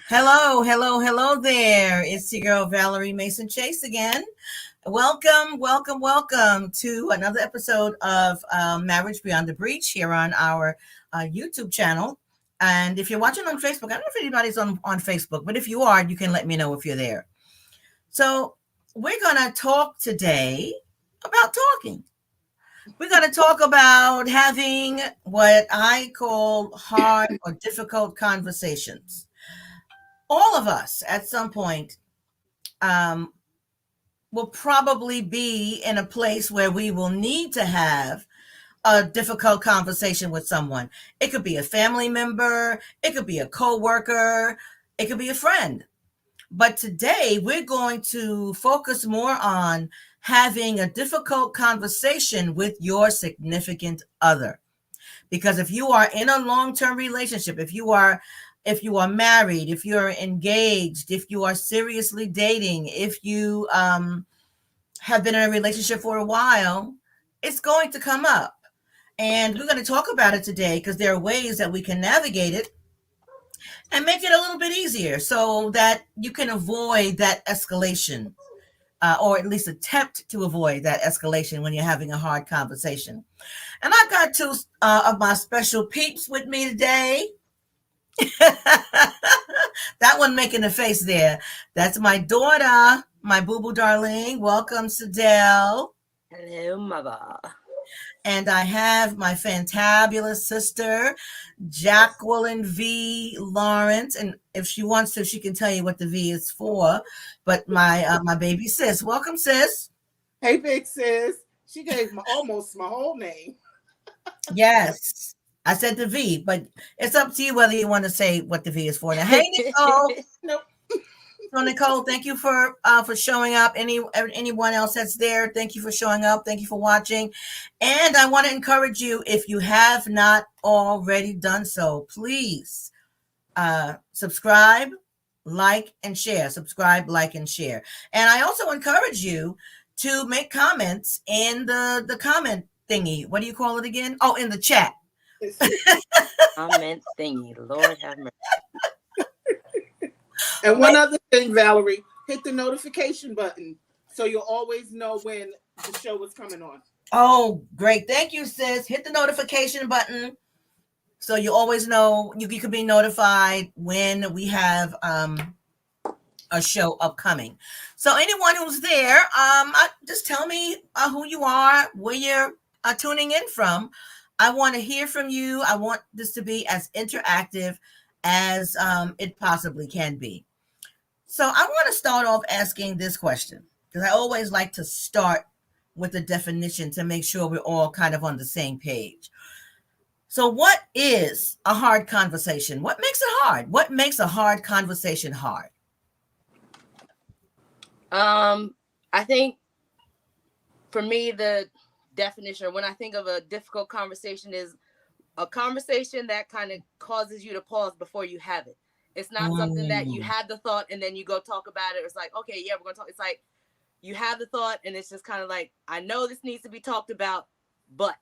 Hello, hello, hello there. It's your girl Valerie Mason Chase again. Welcome, welcome, welcome to another episode of Marriage Beyond the Breach here on our YouTube channel. And if you're watching on Facebook, I don't know if anybody's on Facebook, but if you are, you can let me know if you're there. So, we're going to talk today about talking. We're going to talk about having what I call hard or difficult conversations. All of us at some point um, will probably be in a place where we will need to have a difficult conversation with someone. It could be a family member, it could be a coworker, it could be a friend. But today we're going to focus more on having a difficult conversation with your significant other. Because if you are in a long-term relationship, if you are married, if you're engaged, if you are seriously dating, if you have been in a relationship for a while, it's going to come up. And we're going to talk about it today because there are ways that we can navigate it and make it a little bit easier so that you can avoid that escalation, or at least attempt to avoid that escalation when you're having a hard conversation. And I've got two of my special peeps with me today. That one making a face there. That's my daughter, my boo-boo darling. Welcome, Sadell. Hello, mother. And I have my fantabulous sister, Jacqueline V. Lawrence. And if she wants to, she can tell you what the V is for. But my baby sis. Welcome, sis. Hey, big sis. She gave almost my whole name. Yes. I said the V, but it's up to you whether you want to say what the V is for. Now, hey, Nicole. Nope. So, Nicole, thank you for showing up. Anyone else that's there, thank you for showing up. Thank you for watching. And I want to encourage you, if you have not already done so, please subscribe, like, and share. Subscribe, like, and share. And I also encourage you to make comments in the comment thingy. What do you call it again? Oh, in the chat. Comment thingy. Lord have mercy. And one other thing, Valerie, hit the notification button so you'll always know when the show is coming on. Oh, great. Thank you, sis. Hit the notification button so you always know, you can be notified when we have a show upcoming. So anyone who's there, just tell me who you are, where you're tuning in from. I want to hear from you. I want this to be as interactive as it possibly can be. So I want to start off asking this question because I always like to start with a definition to make sure we're all kind of on the same page. So what is a hard conversation? What makes it hard? What makes a hard conversation hard? I think for me, the definition, when I think of a difficult conversation, is a conversation that kind of causes you to pause before you have it. It's not something that you had the thought and then you go talk about it. It's like, okay, yeah, we're going to talk. It's like you have the thought and it's just kind of like, I know this needs to be talked about, but,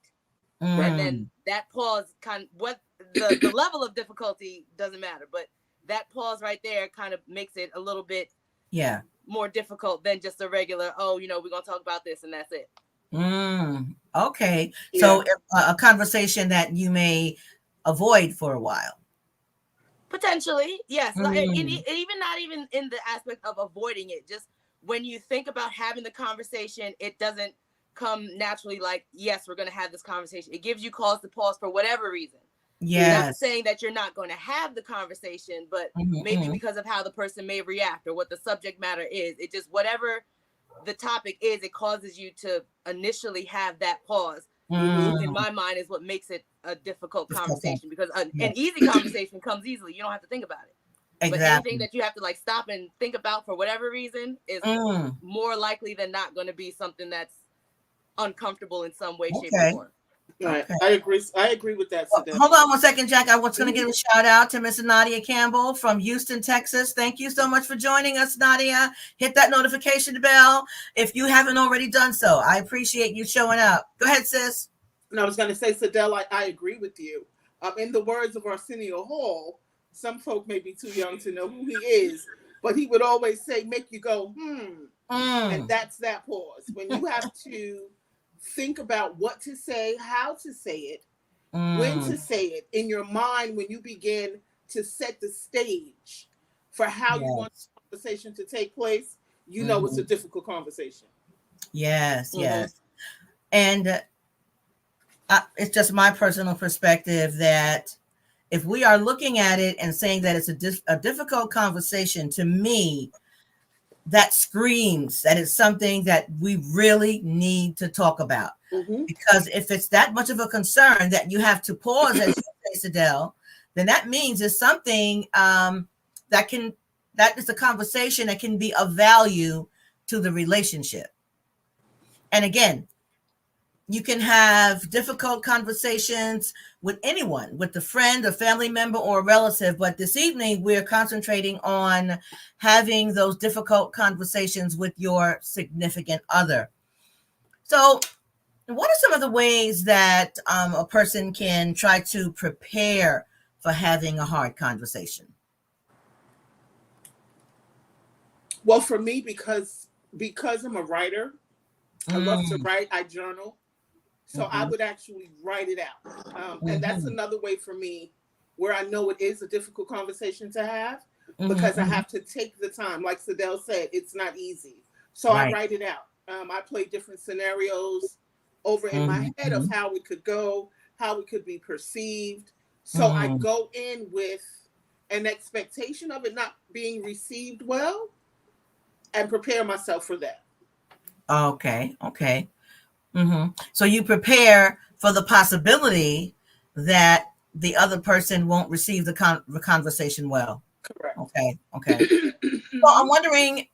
and then that pause kind of, what the level of difficulty doesn't matter, but that pause right there kind of makes it a little bit more difficult than just a regular, we're going to talk about this and that's it. Okay. Yeah. So a conversation that you may avoid for a while. Potentially, yes. And even not even in the aspect of avoiding it. Just when you think about having the conversation, it doesn't come naturally like, yes, we're going to have this conversation. It gives you cause to pause for whatever reason. Yes. Not saying that you're not going to have the conversation, but maybe because of how the person may react or what the subject matter is. It just, whatever the topic is, it causes you to initially have that pause. In my mind is what makes it a difficult conversation, because an easy conversation comes easily. You don't have to think about it. Exactly. But anything that you have to like stop and think about for whatever reason is more likely than not going to be something that's uncomfortable in some way, shape, or form. Right. Okay. I agree with that. Hold on one second, Jack. I was going to give a shout out to Miss Nadia Campbell from Houston, Texas. Thank you so much for joining us, Nadia. Hit that notification bell if you haven't already done so. I appreciate you showing up. Go ahead, sis. And I was going to say, Sadell, I agree with you. In the words of Arsenio Hall, some folk may be too young to know who he is, but he would always say, make you go, and Mm. that's that pause. When you have to think about what to say, how to say it, when to Mm. say it in your mind, when you begin to set the stage for how you want Yes. the conversation to take place, you know it's a Hmm. difficult conversation. Yes. Mm-hmm. Yes. And it's just my personal perspective that if we are looking at it and saying that it's a difficult conversation, to me, that screams that it's something that we really need to talk about. Mm-hmm. Because if it's that much of a concern that you have to pause, as you say, Sadell, then that means it's something that can that is a conversation that can be of value to the relationship. And again, you can have difficult conversations with anyone, with a friend, a family member, or a relative. But this evening, we're concentrating on having those difficult conversations with your significant other. So, what are some of the ways that a person can try to prepare for having a hard conversation? Well, for me, because I'm a writer, I love to Mm, write. I journal, so I mhm, would actually write it out, and that's mhm, another way for me where I know it is a difficult conversation to have mhm, because I mhm. have to take the time. Like Sadell said, it's not easy, so I Right. write it out. I play different scenarios over in my Mhm, head of mhm, how it could go, how it could be perceived. So I mhm. go in with an expectation of it not being received well and prepare myself for that. Okay. Okay. So you prepare for the possibility that the other person won't receive the conversation well. Correct. Okay. Okay. So I'm wondering,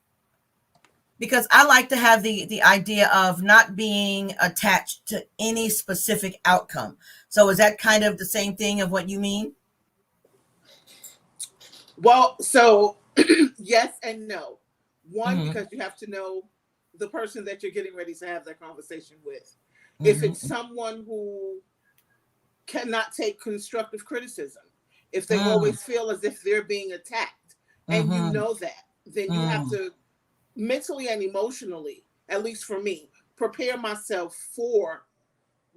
because I like to have the idea of not being attached to any specific outcome. So is that kind of the same thing of what you mean? Well, so yes and no. One, Mm-hmm. because you have to know the person that you're getting ready to have that conversation with. If it's Mm-hmm. someone who cannot take constructive criticism, if they Mm-hmm. always feel as if they're being attacked, and you Mm-hmm. know that, then you have to mentally and emotionally, at least for me, prepare myself for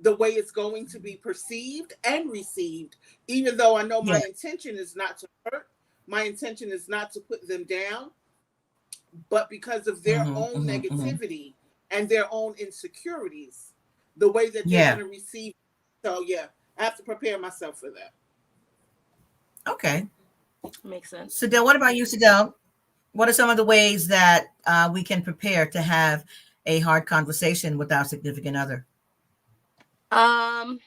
the way it's going to be perceived and received, even though I know my Yeah. intention is not to hurt, my intention is not to put them down, but because of their Mm-hmm. own Mm-hmm. Mm-hmm. negativity and their own insecurities, the way that they're going Yeah. to receive. So, yeah, I have to prepare myself for that. Okay. Makes sense. Sadell, what about you, Sadell? What are some of the ways that we can prepare to have a hard conversation with our significant other? Um,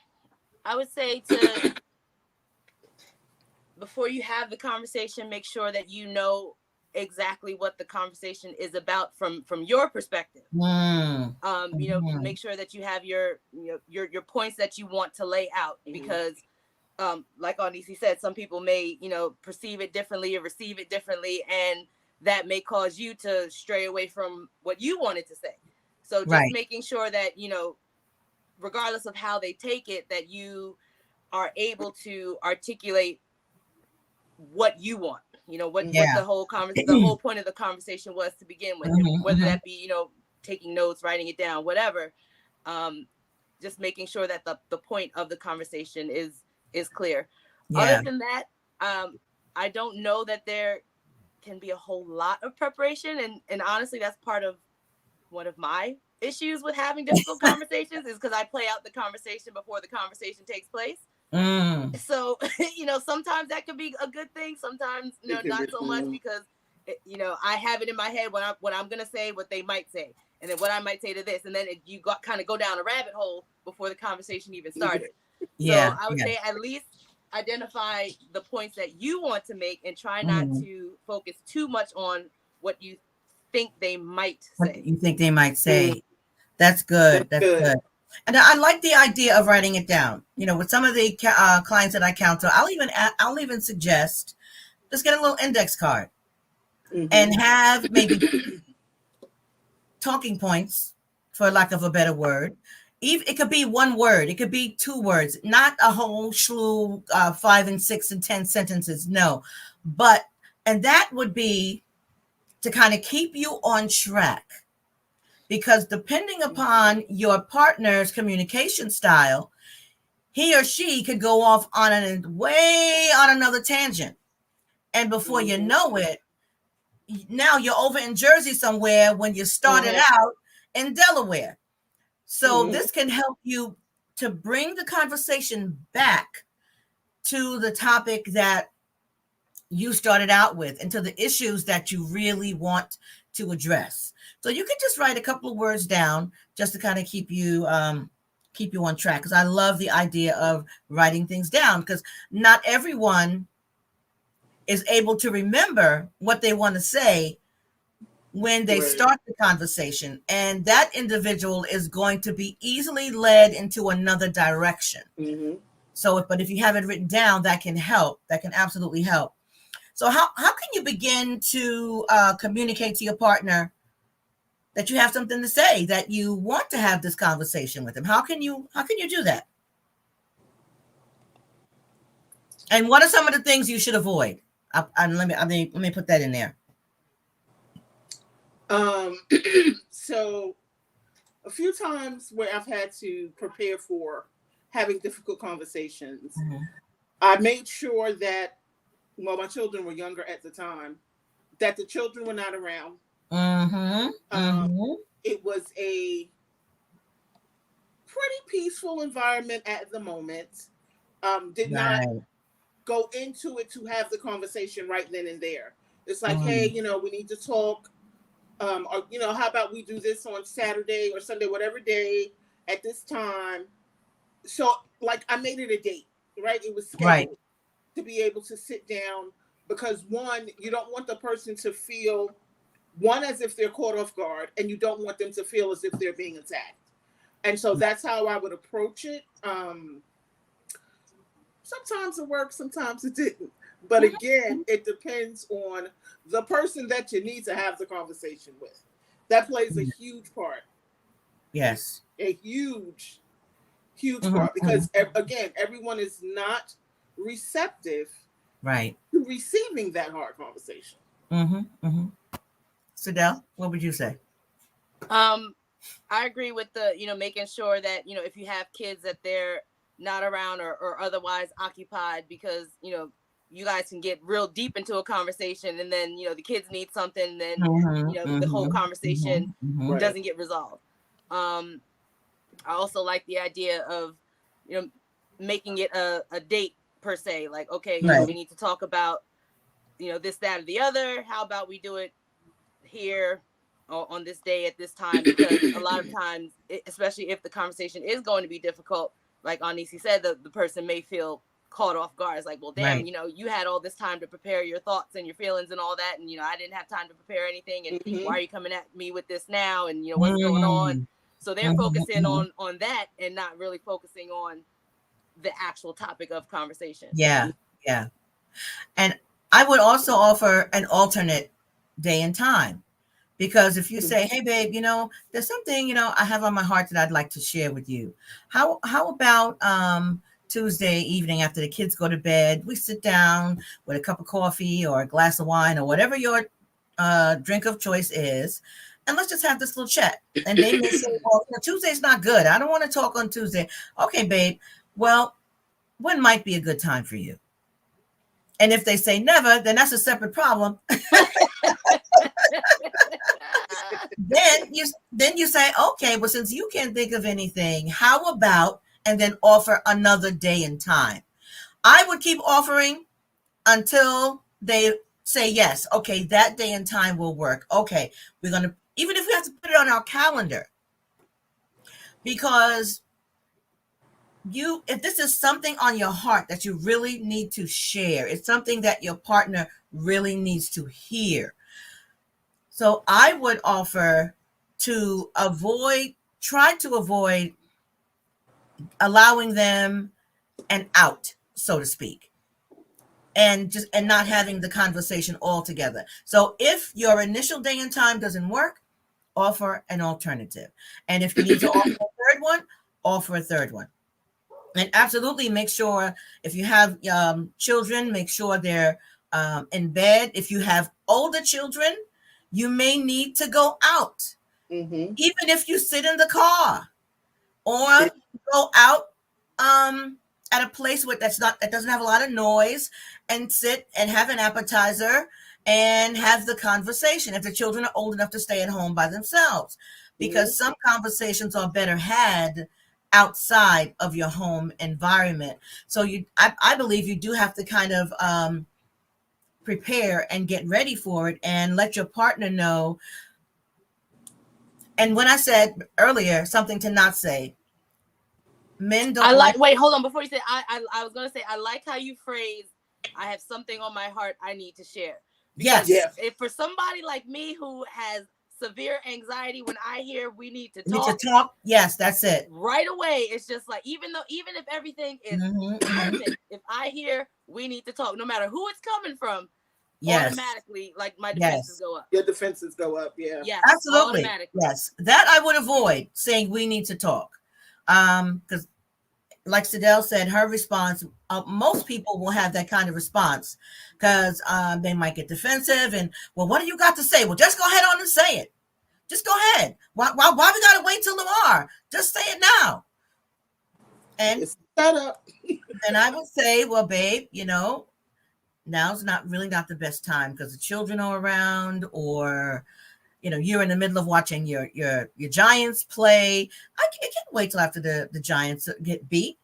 I would say to before you have the conversation, make sure that you know exactly what the conversation is about from your perspective. Mm, Make mhm, sure that you have your points that you want to lay out Mhm. because like Onisi said, some people may, perceive it differently or receive it differently, and that may cause you to stray away from what you wanted to say. So just right. making sure that, regardless of how they take it, that you are able to articulate what you want, what Yeah. the whole point of the conversation was to begin with, and Mhm, whether mhm. that be, taking notes, writing it down, whatever. um, just making sure that the point of the conversation is clear. Other Yeah. than that, I don't know that there can be a whole lot of preparation, and honestly, that's part of one of my issues with having difficult conversations is because I play out the conversation before the conversation takes place. Mm, So sometimes that could be a good thing, sometimes It can be. not so much, because I have it in my head what I'm gonna say, what they might say, and then what I might say to this, and then you got kind of go down a rabbit hole before the conversation even started. So yeah. I would Yeah. say at least identify the points that you want to make and try not Mhm. to focus too much on what you think they might What say. you think they might Mm, say? That's good. that's That's good. good. And I like the idea of writing it down. With some of the clients that I counsel, I'll even suggest just get a little index card Hmm. and have maybe talking points, for lack of a better word, It could be one word, it could be two words, not a whole slew, 5 and 6 and 10 sentences. No, but and that would be to kind of keep you on track, because depending upon your partner's communication style, he or she could go off on way on another tangent, and before you know it, now you're over in Jersey somewhere when you started out in Delaware. So this can help you to bring the conversation back to the topic that you started out with and to the issues that you really want to address. So you can just write a couple of words down just to kind of keep you on track, because I love the idea of writing things down, because not everyone is able to remember what they want to say when they start the conversation, and that individual is going to be easily led into another direction. So but if you have it written down, that can help. That can absolutely help. So how can you begin to communicate to your partner that you have something to say, that you want to have this conversation with them? How can you do that? And what are some of the things you should avoid? Let me put that in there. So a few times where I've had to prepare for having difficult conversations, I made sure that, well, my children were younger at the time, that the children were not around. It was a pretty peaceful environment at the moment. Did not go into it to have the conversation right then and there. It's like, hey, we need to talk. Or, how about we do this on Saturday or Sunday, whatever day at this time. So, like, I made it a date, right? It was scheduled to be able to sit down, because one, you don't want the person to feel, one, as if they're caught off guard, and you don't want them to feel as if they're being attacked. And so that's how I would approach it. Sometimes it worked, sometimes it didn't. But again, it depends on the person that you need to have the conversation with. That plays a huge part. Yes. A huge part. Because, again, everyone is not receptive to receiving that hard conversation. Sadell, what would you say? I agree with the, making sure that, if you have kids, that they're not around or otherwise occupied, because, you guys can get real deep into a conversation, and then, the kids need something, and then, the whole conversation doesn't get resolved. I also like the idea of, making it a date per se, like, okay, we need to talk about, this, that, or the other. How about we do it here on this day at this time? Because a lot of times, especially if the conversation is going to be difficult, like Anisi said, the person may feel caught off guard. It's like, well, damn, you had all this time to prepare your thoughts and your feelings and all that, and I didn't have time to prepare anything, and why are you coming at me with this now, and what's going on? So they're focusing on that and not really focusing on the actual topic of conversation. Yeah. And I would also offer an alternate day and time, because if you say, hey babe, there's something I have on my heart that I'd like to share with you. How about Tuesday evening after the kids go to bed, we sit down with a cup of coffee or a glass of wine or whatever your drink of choice is, and let's just have this little chat. And they may say, well, Tuesday's not good, I don't want to talk on Tuesday. Okay, babe, well, when might be a good time for you? And if they say never, then that's a separate problem. Then you say, okay, well, since you can't think of anything, how about, and then offer another day and time. I would keep offering until they say yes. Okay, that day and time will work. Okay, we're going to, even if we have to put it on our calendar, because if this is something on your heart that you really need to share, it's something that your partner really needs to hear. So I would offer to try to avoid allowing them an out, so to speak, and not having the conversation altogether. So if your initial day and time doesn't work, offer an alternative. And if you need to offer a third one, offer a third one. And absolutely make sure if you have children, make sure they're in bed. If you have older children, you may need to go out, Mm-hmm. even if you sit in the car Yeah. or go out at a place where that doesn't have a lot of noise, and sit and have an appetizer and have the conversation if the children are old enough to stay at home by themselves, Mm-hmm. because some conversations are better had outside of your home environment. So I believe you do have to kind of prepare and get ready for it and let your partner know. And when I said earlier something to not say, men I don't like. like. Wait, hold on. Before you say, I was gonna say, I like how you phrase. I have something on my heart I need to share, because Yes, Yes. if for somebody like me who has severe anxiety, when I hear we need to we need to talk, talk. Yes, that's it. right away it's just like, even if everything is Hmm. perfect, if I hear we need to talk, no matter who it's coming from, Yes, automatically, like, my defenses yes, go up. Your defenses go up. Yeah. Yes, absolutely. automatically. Yes, that I would avoid saying we need to talk. Because like Sidel said, her response, most people will have that kind of response because they might get defensive and, well, what do you got to say? Well, just go ahead on and say it. Just go ahead. Why we got to wait till tomorrow? Just say it now. And It's set up. then I would say, well, babe, now's not the best time because the children are around, or you're in the middle of watching your Giants play. I can't wait till after the Giants get beat.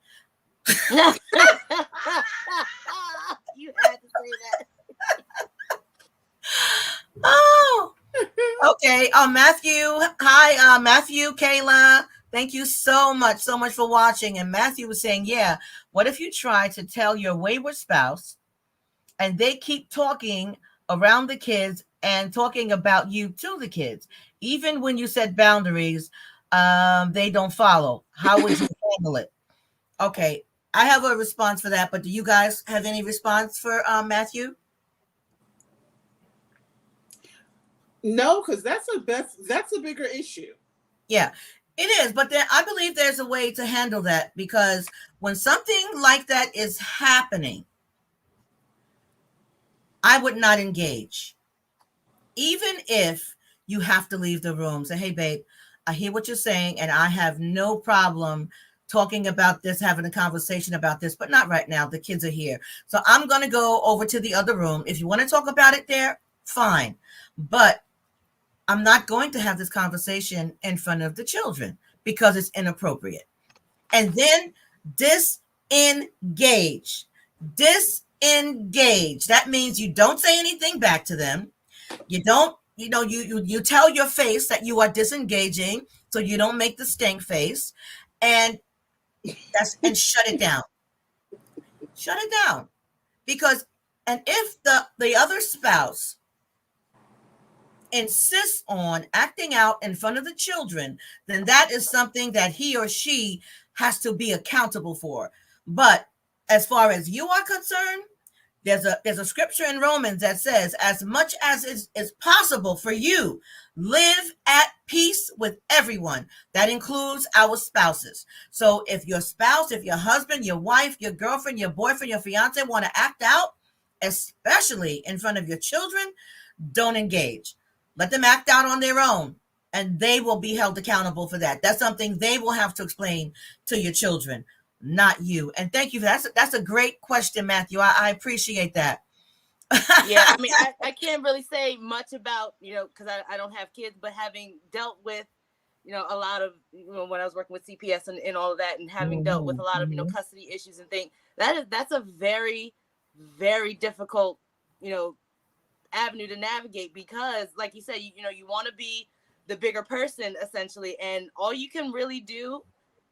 You had to say that. Oh, okay. Matthew, hi, Matthew, Kayla. Thank you so much for watching. And Matthew was saying, yeah, what if you try to tell your wayward spouse and they keep talking around the kids and talking about you to the kids, even when you set boundaries, they don't follow? How would you handle it? Okay, I have a response for that, but do you guys have any response for Matthew? No, because that's a bigger issue. Yeah, it is, but I believe there's a way to handle that, because when something like that is happening, I would not engage. Even if you have to leave the room, say, hey, babe, I hear what you're saying, and I have no problem talking about this, having a conversation about this, but not right now. The kids are here. So I'm going to go over to the other room. If you want to talk about it there, fine. But I'm not going to have this conversation in front of the children because it's inappropriate. And then disengage. Disengage. That means you don't say anything back to them. You don't, you tell your face that you are disengaging, so you don't make the stink face, and and shut it down. Shut it down. Because, and if the other spouse insists on acting out in front of the children, then that is something that he or she has to be accountable for. But as far as you are concerned, there's a scripture in Romans that says, as much as is possible for you, live at peace with everyone. That includes our spouses. So if your spouse, if your husband, your wife, your girlfriend, your boyfriend, your fiance want to act out, especially in front of your children, don't engage. Let them act out on their own, and they will be held accountable for that. That's something they will have to explain to your children, not you. And thank you for that. That's a great question, Matthew. I appreciate that. Yeah, I mean, I can't really say much about, because I don't have kids, but having dealt with, a lot of, when I was working with CPS and all of that, and having dealt with a lot of, custody issues and things, that's a very, very difficult, avenue to navigate, because like you said, you want to be the bigger person essentially, and all you can really do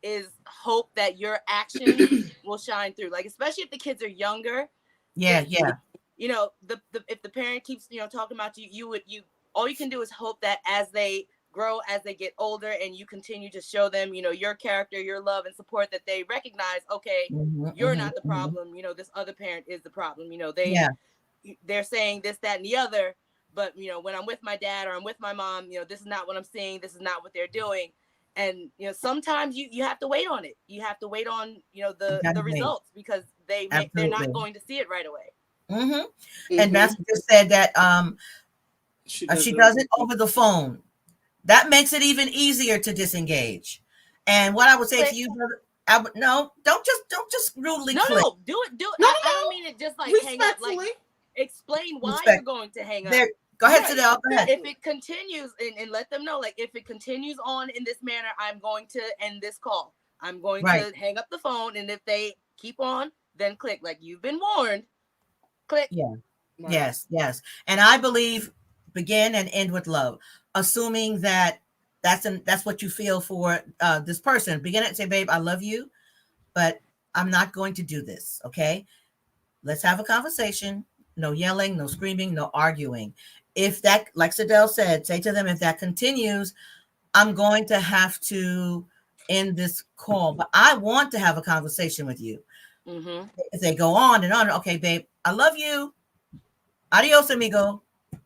is hope that your actions will shine through, like, especially if the kids are younger. Yeah, If yeah. the if the parent keeps talking about you all you can do is hope that as they grow, as they get older, and you continue to show them your character, your love and support, that they recognize, okay, Hmm. you're Hmm. not the Hmm. problem, this other parent is the problem. Yeah. They're saying this, that, and the other, but when I'm with my dad or I'm with my mom, this is not what I'm seeing, this is not what they're doing. And sometimes you have to wait on it. You have to wait on the results, because they're not going to see it right away. And Matthew just said that she does it over the phone. That makes it even easier to disengage. And what I would say to you, don't just rudely click. No, do it. I don't mean it just like hang up. Like, explain why you're going to hang up. Go ahead, Sidel. Go ahead. If it continues, and let them know, like, if it continues on in this manner, I'm going to end this call. I'm going to hang up the phone, and if they keep on, then click. Like, you've been warned. Click. Yeah. Right. Yes. And I believe begin and end with love, assuming that that's what you feel for this person. Begin and say, babe, I love you, but I'm not going to do this. Okay. Let's have a conversation. No yelling, no screaming, no arguing. If that, like Sidel said, say to them, if that continues, I'm going to have to end this call, but I want to have a conversation with you. If they go on and on, okay, babe, I love you. Adios, amigo.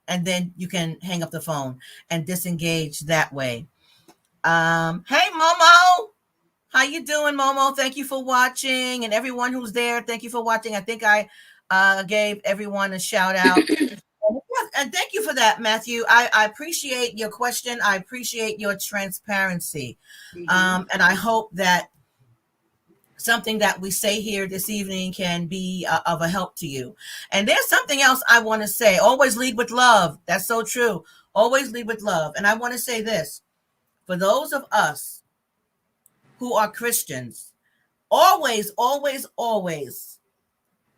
And then you can hang up the phone and disengage that way. Hey, Momo. How you doing, Momo? Thank you for watching. And everyone who's there, thank you for watching. I think I gave everyone a shout out. And thank you for that, Matthew. I appreciate your question. I appreciate your transparency. And I hope that something that we say here this evening can be of a help to you. And there's something else I want to say. Always lead with love. That's so true. Always lead with love. And I want to say this. For those of us who are Christians, always, always, always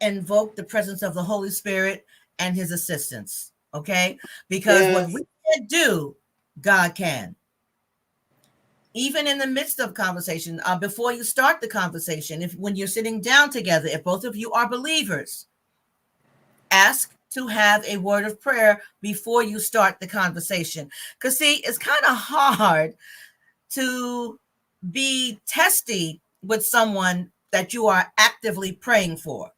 invoke the presence of the Holy Spirit and his assistance. Okay? Because what we can't do, God can. Even in the midst of conversation, before you start the conversation, when you're sitting down together, if both of you are believers, ask to have a word of prayer before you start the conversation. Because see, it's kind of hard to be testy with someone that you are actively praying for.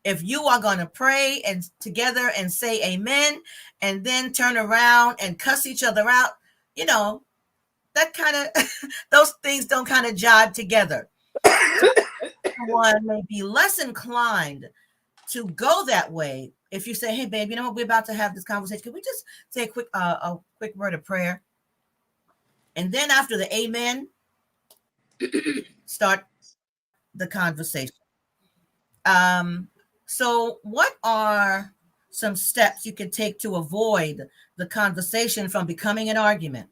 If you are going to pray and together and say amen, and then turn around and cuss each other out, that kind of, those things don't kind of jive together. Someone may be less inclined to go that way. If you say, hey, babe, you know what? We're about to have this conversation. Can we just say a quick word of prayer? And then after the amen, start the conversation. So what are some steps you can take to avoid the conversation from becoming an argument?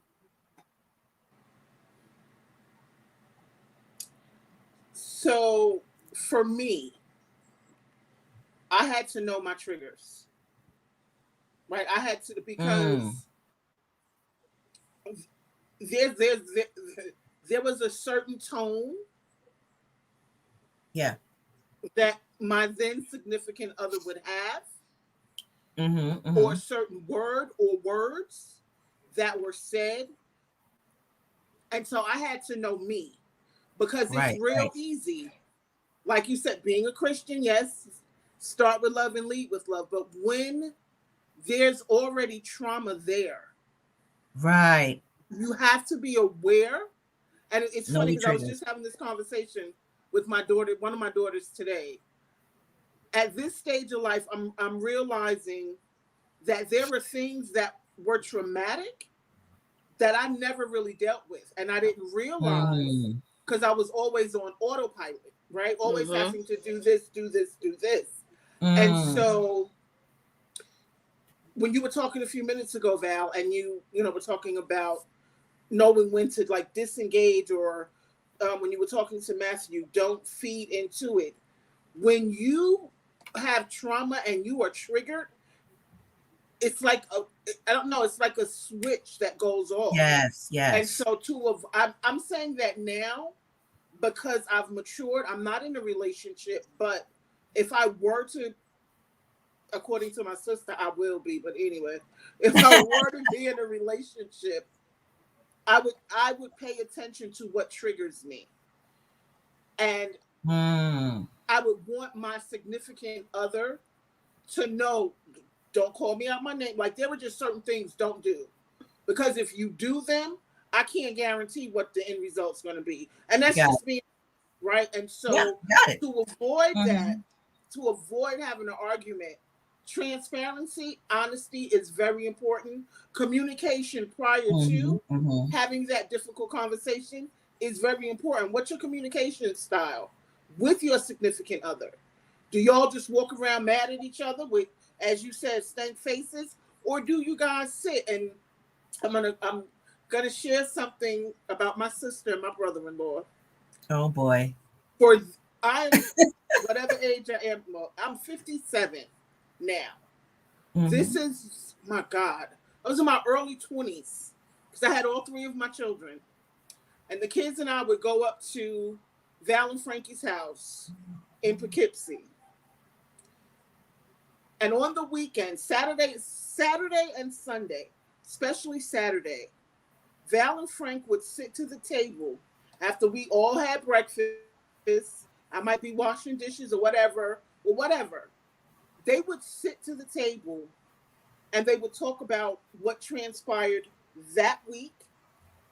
So for me, I had to know my triggers, right? I had to, because there was a certain tone that my then significant other would have, or a certain word or words that were said. And so I had to know me, because it's real easy. Like you said, being a Christian, yes, start with love and lead with love. But when there's already trauma there, you have to be aware. And it's funny because I was just having this conversation with my daughter, one of my daughters today. At this stage of life, I'm realizing that there were things that were traumatic that I never really dealt with. And I didn't realize, because I was always on autopilot, right? Always having to do this, do this, do this. And so when you were talking a few minutes ago, Val, and you were talking about knowing when to like disengage, or when you were talking to Matthew, don't feed into it. When you have trauma and you are triggered, it's like I don't know, it's like a switch that goes off. Yes. And so I'm saying that now because I've matured. I'm not in a relationship, but if I were to, according to my sister, I will be. But anyway, if I were to be in a relationship, I would pay attention to what triggers me. And I would want my significant other to know, don't call me out my name. Like, there were just certain things don't do. Because if you do them, I can't guarantee what the end result's going to be. And that's Got just it. being right. And Yeah, so got it. to avoid that, Mhm. to avoid having an argument, transparency, honesty is very important. Communication prior Mhm. to Mhm. having that difficult conversation is very important. What's your communication style with your significant other? Do y'all just walk around mad at each other with, as you said, stank faces? Or do you guys sit and I'm gonna share something about my sister and my brother-in-law. Oh boy. For I'm whatever age I am, well, I'm 57 now. This Mhm. is my God. I was in my early 20s because I had all three of my children, and the kids and I would go up to Val and Frankie's house in Poughkeepsie. And on the weekend, Saturday and Sunday, especially Saturday, Val and Frank would sit to the table after we all had breakfast. I might be washing dishes or whatever. They would sit to the table and they would talk about what transpired that week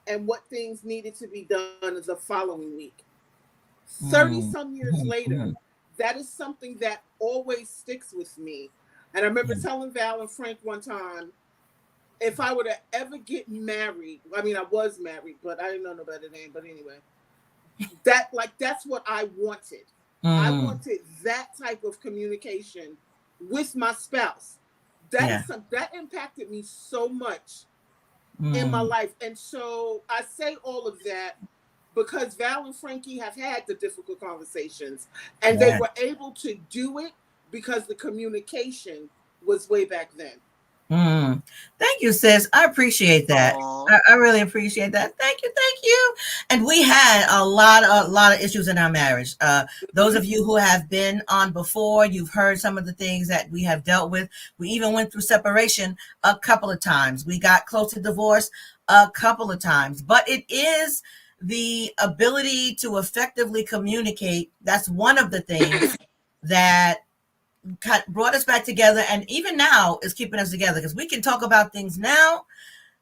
and what things needed to be done the following week. 30 Mhm. some years Mhm. later, Mhm. that is something that always sticks with me. And I remember Yeah. telling Val and Frank one time, if I were to ever get married, I mean, I was married, but I didn't know no better name. But anyway, that's what I wanted. I Mhm. wanted that type of communication with my spouse. Yeah. That impacted me so much in my Mm. life. And so I say all of that because Val and Frankie have had the difficult conversations and they Yeah. were able to do it because the communication was way back then. Mm. Thank you, sis. I appreciate that. Aw. I really appreciate that. Thank you, thank you. And we had a lot of issues in our marriage. Those Mhm. of you who have been on before, you've heard some of the things that we have dealt with. We even went through separation a couple of times. We got close to divorce a couple of times. But it is the ability to effectively communicate. That's one of the things that brought us back together, and even now is keeping us together because we can talk about things now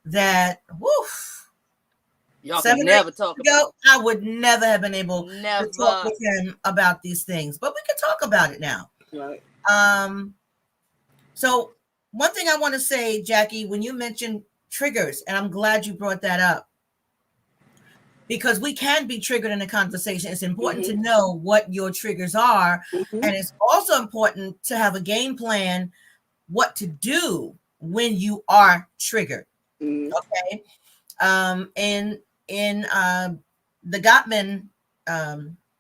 that, woof, Y'all can 7 or 8 never talk years ago about. I would never have been able to talk Never. with him about these things, but we can talk about it now. Right. um so one thing I want to say, Jackie, when you mentioned triggers, and I'm glad you brought that up, because we can be triggered in a conversation. It's important to Mm-hmm. know what your triggers are, Mm-hmm. and it's also important to have a game plan what to do when you are triggered. Mm-hmm. Okay. In the Gottman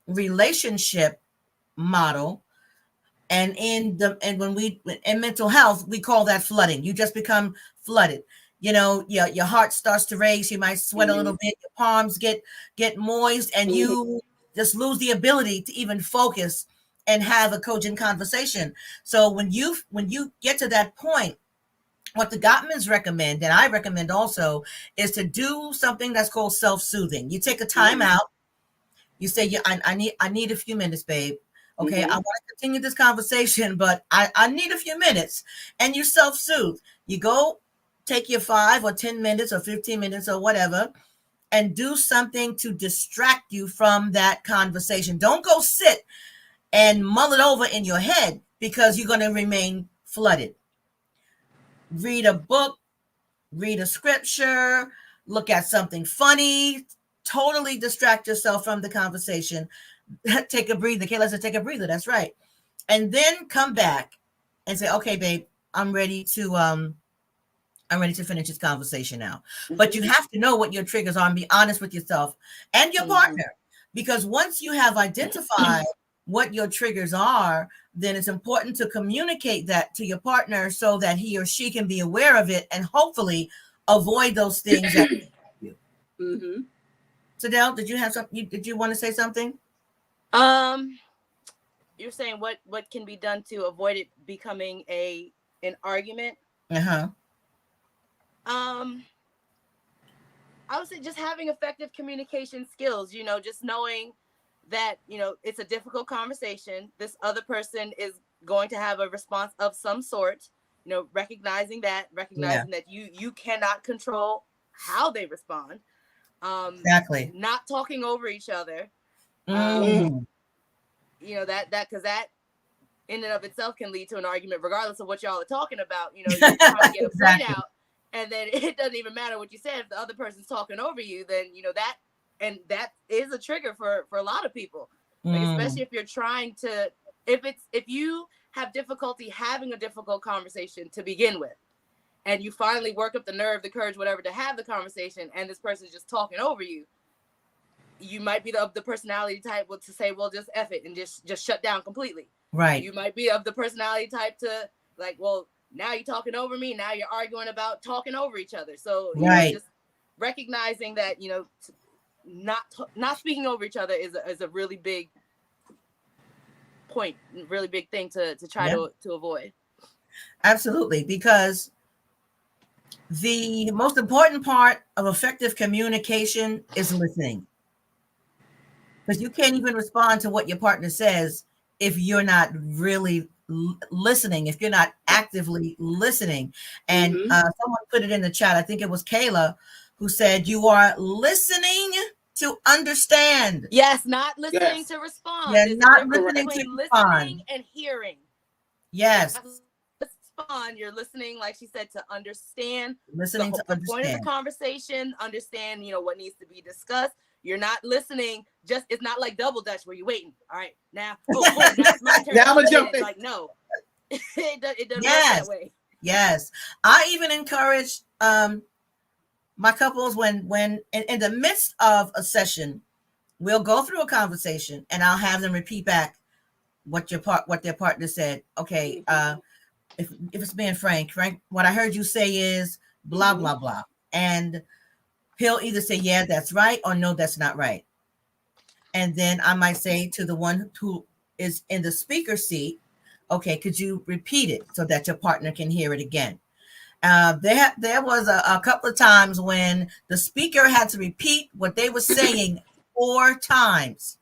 relationship model, and when we in mental health, we call that flooding. You just become flooded. Your heart starts to race. You might sweat a Mm-hmm. little bit. Your palms get moist, and Mm-hmm. you just lose the ability to even focus and have a cogent conversation. So when you get to that point, what the Gottmans recommend, and I recommend also, is to do something that's called self-soothing. You take a time Mm-hmm. out. You say, "Yeah, I need a few minutes, babe. Okay, I Mm-hmm. want to continue this conversation, but I need a few minutes." And you self-soothe. You go take your 5 or 10 minutes or 15 minutes or whatever, and do something to distract you from that conversation. Don't go sit and mull it over in your head, because you're going to remain flooded. Read a book, read a scripture, look at something funny, totally distract yourself from the conversation. Take a breather. Okay, let's take a breather. That's right. And then come back and say, "Okay, babe, I'm ready to finish this conversation now." But Mm-hmm. you have to know what your triggers are and be honest with yourself and your Mm-hmm. partner. Because once you have identified what your triggers are, then it's important to communicate that to your partner so that he or she can be aware of it and hopefully avoid those things that you. Mm-hmm. So, Del, did you have something? Did you want to say something? Um, you're saying what can be done to avoid it becoming a an argument? Uh huh. Um, I would say just having effective communication skills, just knowing that, it's a difficult conversation. This other person is going to have a response of some sort, Yeah. recognizing that you cannot control how they respond. Exactly. Not talking over each other. Mm. You know, that because that in and of itself can lead to an argument, regardless of what y'all are talking about. You know, you're trying to get a point Exactly. out, and then it doesn't even matter what you said. If the other person's talking over you, then you know that, and that is a trigger for a lot of people. Like, especially if you're trying to, if you have difficulty having a difficult conversation to begin with, and you finally work up the nerve, the courage, whatever, to have the conversation, and this person's just talking over you, you might be the personality type to say, well, just F it and just shut down completely. Right. You might be of the personality type to like, well, now you're talking over me. Now you're arguing about talking over each other. So, you know, just recognizing that, you know, not speaking over each other is a really big point, really big thing to try to avoid. Absolutely. Because the most important part of effective communication is listening. Because you can't even respond to what your partner says if you're not really listening, if you're not actively listening. And someone put it in the chat, I think it was Kayla, who said, you are listening to understand. Yes, not listening to respond. Yeah, There's not a difference listening to between respond. listening and hearing. Yes. Respond, you're listening, like she said, to understand Listening to understand. Point of the conversation, understand, you know, what needs to be discussed. You're not listening, just it's not like double dutch where you're waiting. All right, now, now it's my turn. Now I'm gonna jump in. Like, no, it doesn't work Yes. that way. Yes. I even encourage my couples when in the midst of a session, we'll go through a conversation and I'll have them repeat back what their partner said. Okay, if it's being Frank, what I heard you say is blah blah blah, and he'll either say yeah, that's right, or no, that's not right. And then I might say to the one who is in the speaker seat, okay, could you repeat it so that your partner can hear it again? There was a couple of times when the speaker had to repeat what they were saying 4 times,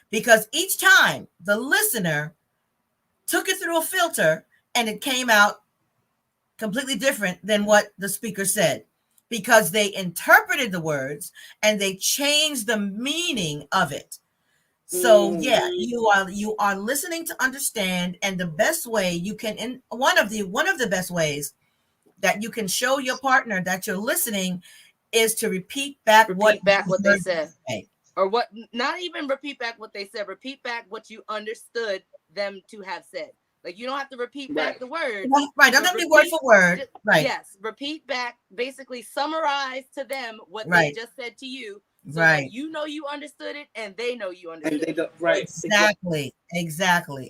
because each time the listener took it through a filter and it came out completely different than what the speaker said, because they interpreted the words and they changed the meaning of it. So yeah, you are listening to understand, and the best way you can, in one of the best ways that you can show your partner that you're listening is to repeat back what they said. Or what, not even repeat back what they said, repeat back what you understood them to have said. Like, you don't have to repeat back the words. Right, don't have to be word for word. Right. Yes, repeat back, basically summarize to them what they just said to you, so that you know you understood it and they know you understood it. Exactly.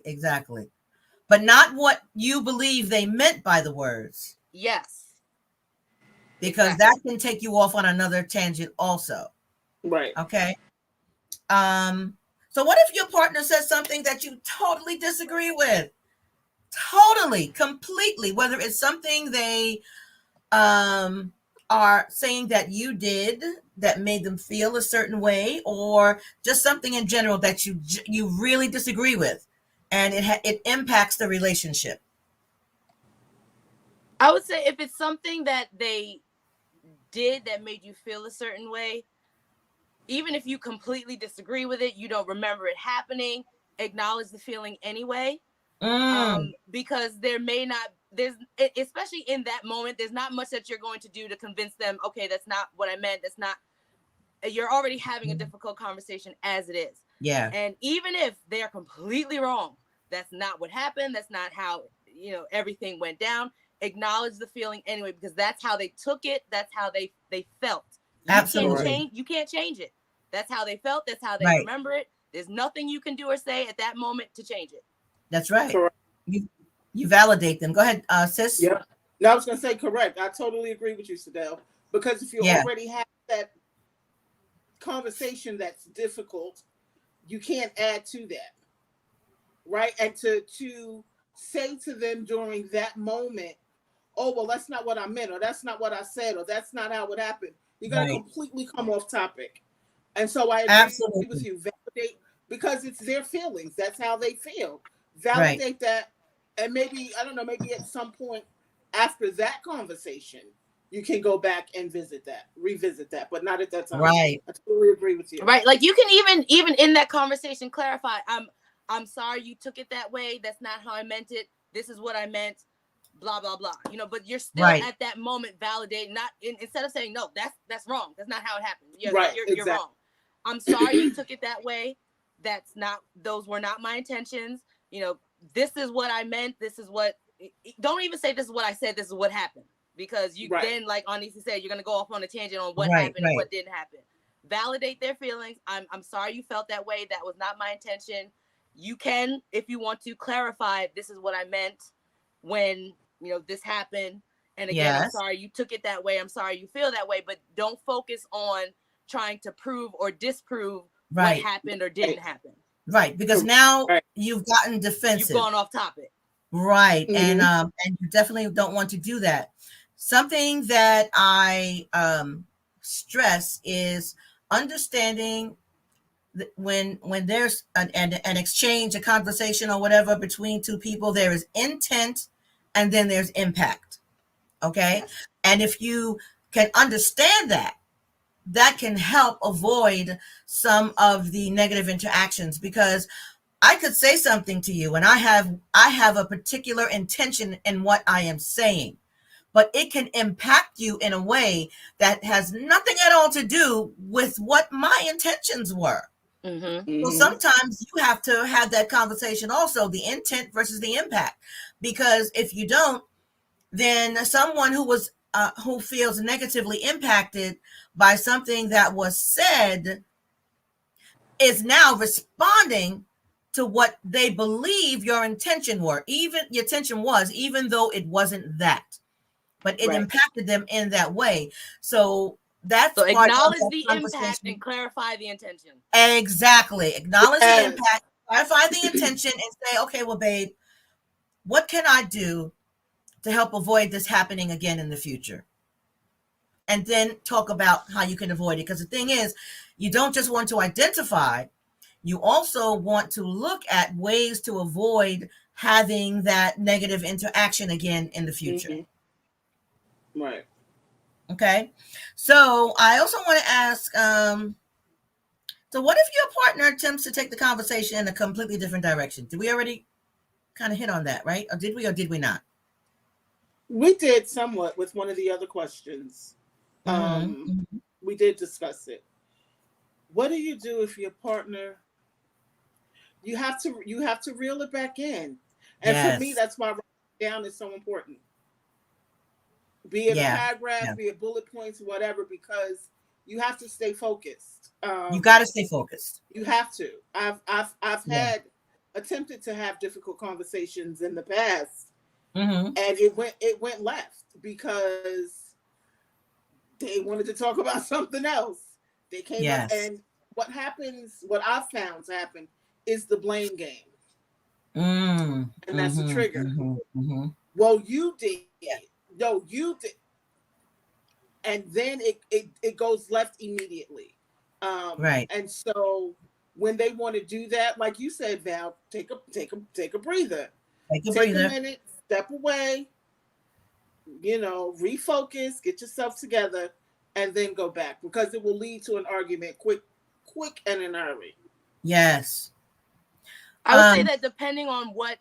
But not what you believe they meant by the words. Yes. Because that can take you off on another tangent also. Right. Okay. So what if your partner says something that you totally disagree with? Totally, completely, whether it's something they are saying that you did that made them feel a certain way, or just something in general that you really disagree with, and it impacts the relationship. I would say if it's something that they did that made you feel a certain way, even if you completely disagree with it, you don't remember it happening, acknowledge the feeling anyway. Because there may not, especially in that moment, there's not much that you're going to do to convince them, okay, that's not what I meant. That's not, you're already having a difficult conversation as it is. Yeah. And even if they're completely wrong, that's not what happened. That's not how, you know, everything went down. Acknowledge the feeling anyway, because that's how they took it. That's how they felt. Absolutely. You can't change it. That's how they felt. That's how they remember it. There's nothing you can do or say at that moment to change it. That's right. Correct. You validate them. Go ahead, sis. Yeah. No, I was going to say correct. I totally agree with you, Sadell. Because if you already have that conversation that's difficult, you can't add to that, right? And to say to them during that moment, oh, well, that's not what I meant, or that's not what I said, or that's not how it happened. You're going to completely come off topic. And so I agree with you. Validate, because it's their feelings. That's how they feel. Validate that. And maybe, I don't know, maybe at some point after that conversation, you can go back and revisit that, but not at that time. Right. I totally agree with you. Right. Like you can even in that conversation clarify, I'm sorry you took it that way. That's not how I meant it. This is what I meant. Blah blah blah. But you're still Right. at that moment validating, not instead of saying no, that's wrong. That's not how it happened. Yeah, right, you're exactly. wrong. I'm sorry you took it that way. Those were not my intentions. This is what I meant. This is what. Don't even say this is what I said. This is what happened, because you then, like Anisi said, you're gonna go off on a tangent on what happened and what didn't happen. Validate their feelings. I'm sorry you felt that way. That was not my intention. You can, if you want to, clarify, this is what I meant when this happened. And again, I'm sorry you took it that way. I'm sorry you feel that way. But don't focus on trying to prove or disprove what happened or didn't happen. Right, because now you've gotten defensive. You've gone off topic. Right, and you definitely don't want to do that. Something that I stress is understanding that when there's an exchange, a conversation, or whatever between two people, there is intent, and then there's impact. Okay, and if you can understand that can help avoid some of the negative interactions, because I could say something to you and I have a particular intention in what I am saying, but it can impact you in a way that has nothing at all to do with what my intentions were. So sometimes you have to have that conversation also, the intent versus the impact, because if you don't, then someone who feels negatively impacted by something that was said is now responding to what they believe your intention was, even though it wasn't that, but it impacted them in that way. So that's part acknowledge of the impact and clarify the intention. Exactly. Acknowledge the impact, clarify the intention, and say, okay, well, babe, what can I do to help avoid this happening again in the future? And then talk about how you can avoid it. Because the thing is, you don't just want to identify, you also want to look at ways to avoid having that negative interaction again in the future. Right. Okay. So I also want to ask, so what if your partner attempts to take the conversation in a completely different direction? Did we already kind of hit on that, right? Or did we not? We did somewhat with one of the other questions. We did discuss it. What do you do if your partner, you have to reel it back in? And for me, that's why writing down is so important. Be it a paragraph, be it bullet points, whatever, because you have to stay focused. You got to stay focused. You have to. I've had attempted to have difficult conversations in the past, and it went left because they wanted to talk about something else. They came up, and what I've found to happen is the blame game, and that's the trigger. Well, you did. No, you did. And then it goes left immediately. And so when they want to do that, like you said, Val, take a breather. Take a minute, step away, refocus, get yourself together, and then go back, because it will lead to an argument quick and in a hurry. Yes. I would say that depending on what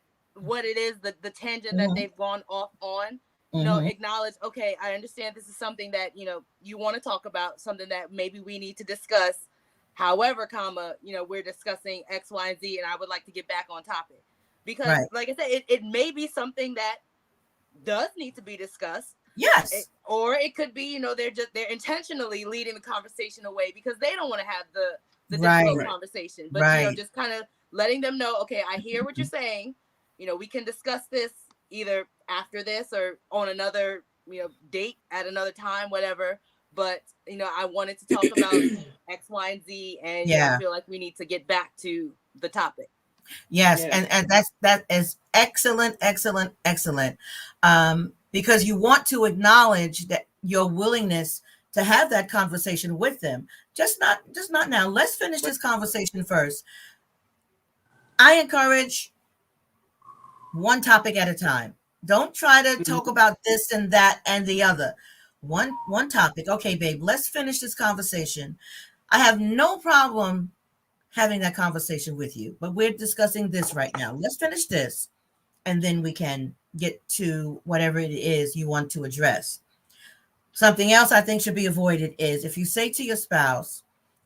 it is, the tangent that they've gone off on, acknowledge, okay, I understand this is something that, you want to talk about, something that maybe we need to discuss. However, we're discussing X, Y, and Z, and I would like to get back on topic. Because, like I said, it may be something that does need to be discussed. Yes. Or it could be, they're intentionally leading the conversation away because they don't want to have the difficult conversation. But, just kind of letting them know, okay, I hear what you're saying. We can discuss this either after this or on another, date at another time, whatever. But, I wanted to talk about X, Y, and Z, and I feel like we need to get back to the topic. Yes, and that is excellent. Because you want to acknowledge that your willingness to have that conversation with them. Just not now. Let's finish this conversation first. I encourage one topic at a time. Don't try to talk about this and that and the other. one topic. Okay, babe, let's finish this conversation. I have no problem having that conversation with you, but we're discussing this right now. Let's finish this, and then we can get to whatever it is you want to address. Something else I think should be avoided is if you say to your spouse,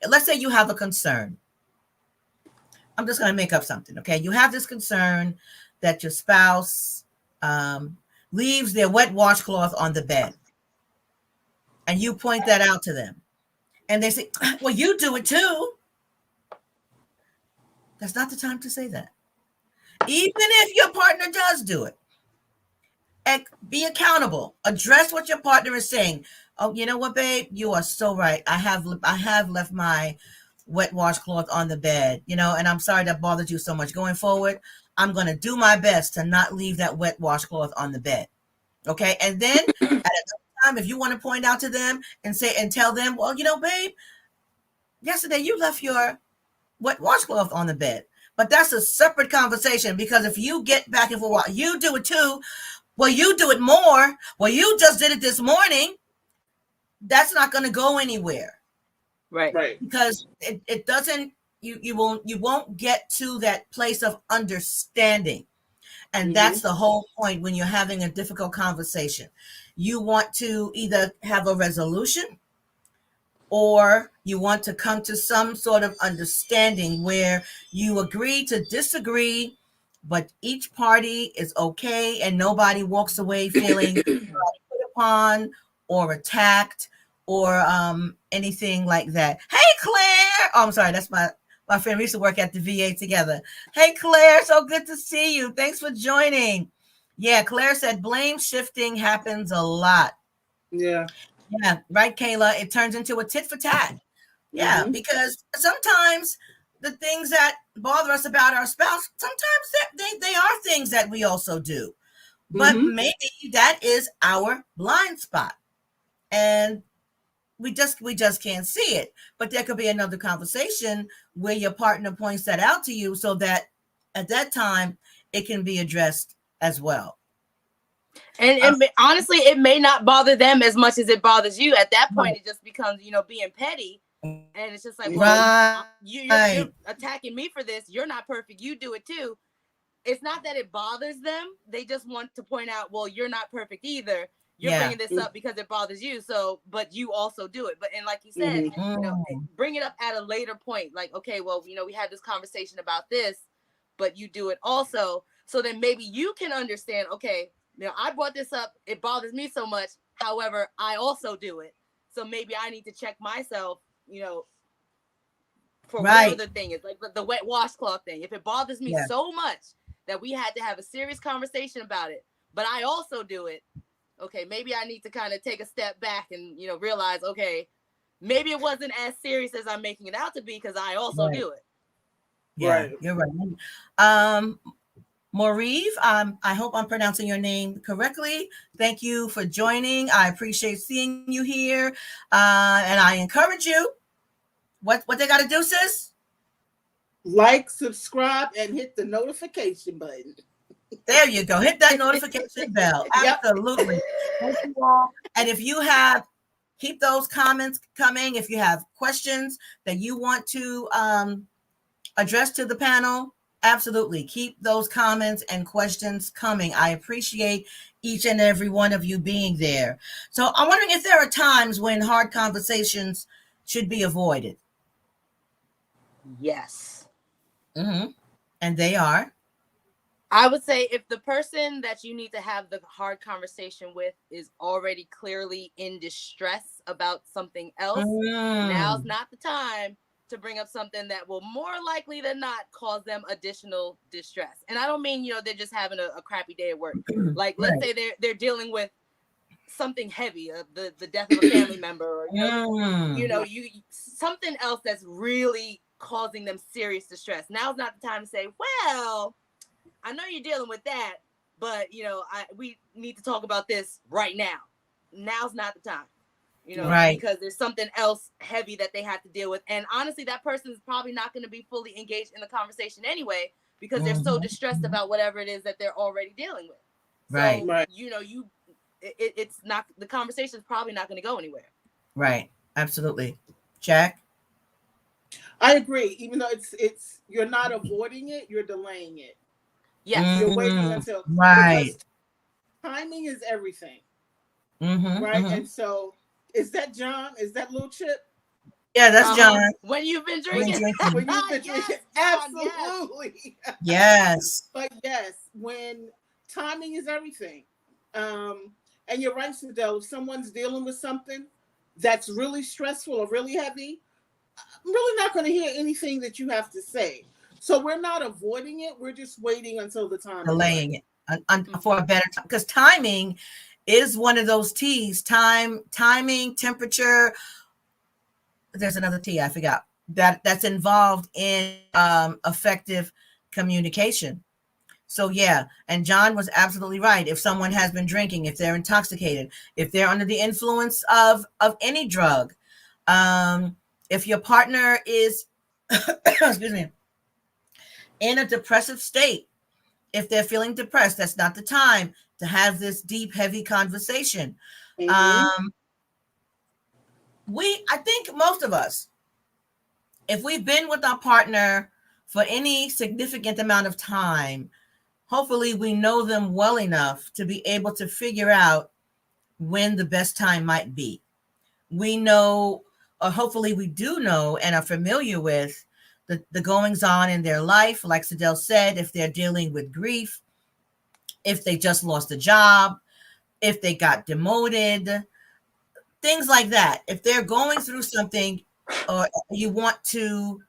let's say you have a concern. I'm just going to make up something, okay? You have this concern that your spouse um, leaves their wet washcloth on the bed, and you point that out to them, and they say, "Well, you do it too." That's not the time to say that. Even if your partner does do it, be accountable. Address what your partner is saying. Oh, you know what, babe? You are so right. I have left my wet washcloth on the bed, and I'm sorry that bothered you so much. Going forward, I'm going to do my best to not leave that wet washcloth on the bed. Okay. And then at another time, if you want to point out to them and tell them, well, babe, yesterday you left your wet washcloth on the bed. But that's a separate conversation, because if you get back and forth, you do it too. Well, you do it more. Well, you just did it this morning. That's not going to go anywhere. Right. Because it doesn't, you won't get to that place of understanding. And that's the whole point when you're having a difficult conversation. You want to either have a resolution, or you want to come to some sort of understanding where you agree to disagree, but each party is okay and nobody walks away feeling put upon or attacked or anything like that. Hey, Claire. Oh, I'm sorry. That's my friend. We used to work at the VA together. Hey, Claire. So good to see you. Thanks for joining. Yeah, Claire said blame shifting happens a lot. Yeah. Yeah, right, Kayla. It turns into a tit for tat. Yeah, because sometimes the things that bother us about our spouse, sometimes they are things that we also do. But maybe that is our blind spot. And we just can't see it. But there could be another conversation where your partner points that out to you, so that at that time it can be addressed as well. And honestly, it may not bother them as much as it bothers you. At that point, it just becomes, being petty. And it's just like, well, you're attacking me for this. You're not perfect. You do it too. It's not that it bothers them. They just want to point out, well, you're not perfect either. You're bringing this up because it bothers you. So, but you also do it. But, and like you said, bring it up at a later point. Like, okay, well, we had this conversation about this, but you do it also. So then maybe you can understand, okay, I brought this up. It bothers me so much. However, I also do it. So maybe I need to check myself, for whatever the thing is, like the wet washcloth thing. If it bothers me so much that we had to have a serious conversation about it, but I also do it, okay, maybe I need to kind of take a step back and, realize, okay, maybe it wasn't as serious as I'm making it out to be, because I also do it. Yeah, you're right. Maurive, I hope I'm pronouncing your name correctly. Thank you for joining. I appreciate seeing you here. And I encourage you. What they got to do, sis? Like, subscribe, and hit the notification button. There you go. Hit that notification bell. Absolutely. Thank you all. And if you have, keep those comments coming. If you have questions that you want to address to the panel, absolutely. Keep those comments and questions coming. I appreciate each and every one of you being there. So I'm wondering if there are times when hard conversations should be avoided. Yes. And they are? I would say if the person that you need to have the hard conversation with is already clearly in distress about something else, now's not the time to bring up something that will more likely than not cause them additional distress. And I don't mean, they're just having a crappy day at work. Like, let's say they're dealing with something heavy, the death of a family member, or something else that's really causing them serious distress. Now's not the time to say, well, I know you're dealing with that, but we need to talk about this right now. Now's not the time, because there's something else heavy that they have to deal with. And honestly, that person is probably not going to be fully engaged in the conversation anyway, because they're so distressed about whatever it is that they're already dealing with. So, you it's not, the conversation is probably not going to go anywhere. Right. Absolutely. Jack? I agree. Even though it's you're not avoiding it, you're delaying it. Yes. You're waiting until, right. because timing is everything, Mm-hmm, right? mm-hmm. And so, is that John? Is that Little Chip? Yeah, that's John. When you've been When drinking. drinking. When you've been Yes, drinking, John, absolutely. Yes. But yes, when timing is everything, and you're right, Fidel. If someone's dealing with something that's really stressful or really heavy, I'm really not going to hear anything that you have to say. So we're not avoiding it. We're just waiting until the time is Delaying right. it for a better time, because timing is one of those T's. Timing, temperature. There's another T I forgot that's involved in effective communication. So yeah, and John was absolutely right. If someone has been drinking, if they're intoxicated, if they're under the influence of any drug, if your partner is excuse me, in a depressive state, if they're feeling depressed, that's not the time to have this deep, heavy conversation. Mm-hmm. I think most of us, if we've been with our partner for any significant amount of time, hopefully we know them well enough to be able to figure out when the best time might be. We know, or hopefully we do know and are familiar with the goings on in their life. Like Sidel said, if they're dealing with grief, if they just lost a job, if they got demoted, things like that. If they're going through something, or you want to,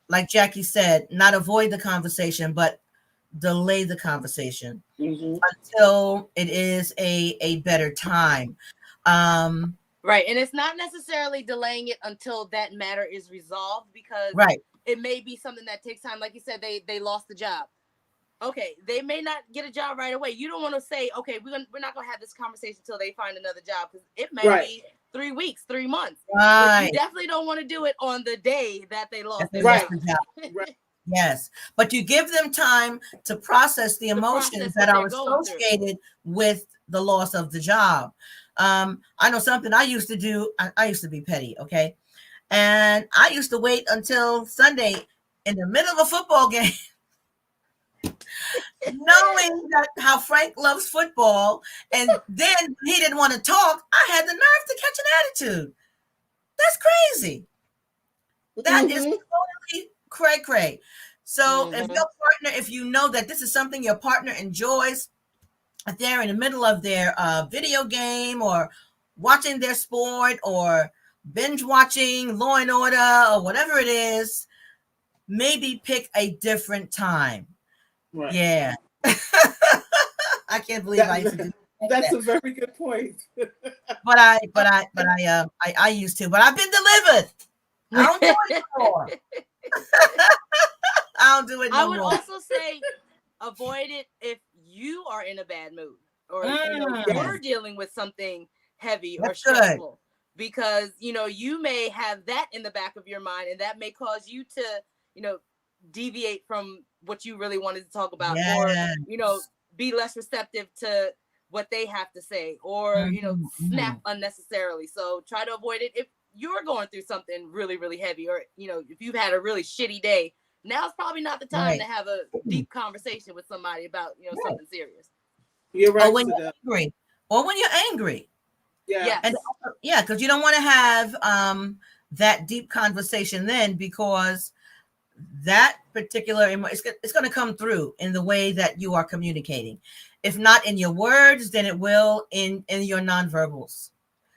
like Jackie said, not avoid the conversation, but delay the conversation Mm-hmm. until it is a better time. Right. And it's not necessarily delaying it until that matter is resolved, because Right. it may be something that takes time. Like you said, they lost the job. Okay, they may not get a job right away. You don't want to say, okay, we're not gonna have this conversation until they find another job, because it may be 3 weeks, 3 months. But you definitely don't want to do it on the day that they lost their Right. job. Right. Yes, but you give them time to process the emotions that are associated with the loss of the job. I know something I used to do. I used to be petty, okay, and I used to wait until Sunday in the middle of a football game, knowing that how Frank loves football, and then he didn't want to talk. I had the nerve to catch an attitude. That's crazy. That is totally cray-cray. So if your partner, if you know that this is something your partner enjoys, if they're in the middle of their video game or watching their sport or binge watching Law and Order or whatever it is, maybe pick a different time. Right. Yeah. I can't believe I used to do that's a very good point. but I used to, but I've been delivered. I don't do it anymore. I don't do it no more. I would also say avoid it if you are in a bad mood, or you're dealing with something heavy or stressful, because you may have that in the back of your mind, and that may cause you to deviate from what you really wanted to talk about, or be less receptive to what they have to say, or snap unnecessarily. So try to avoid it if you're going through something really, really heavy, or if you've had a really shitty day. Now's probably not the time to have a deep conversation with somebody about something serious. You're right. Or when you're angry. Or when you're angry. Yeah. And because you don't want to have that deep conversation then, because that particular it's going to come through in the way that you are communicating. If not in your words, then it will in your nonverbals,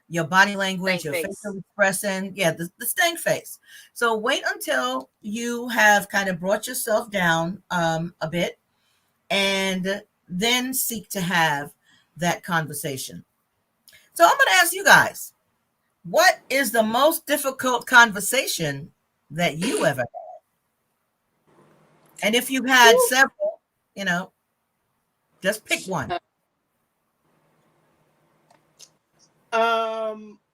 your body language, your facial expression, the stank face. So wait until you have kind of brought yourself down a bit, and then seek to have that conversation. So I'm going to ask you guys, what is the most difficult conversation that you ever had? And if you've had several, just pick one.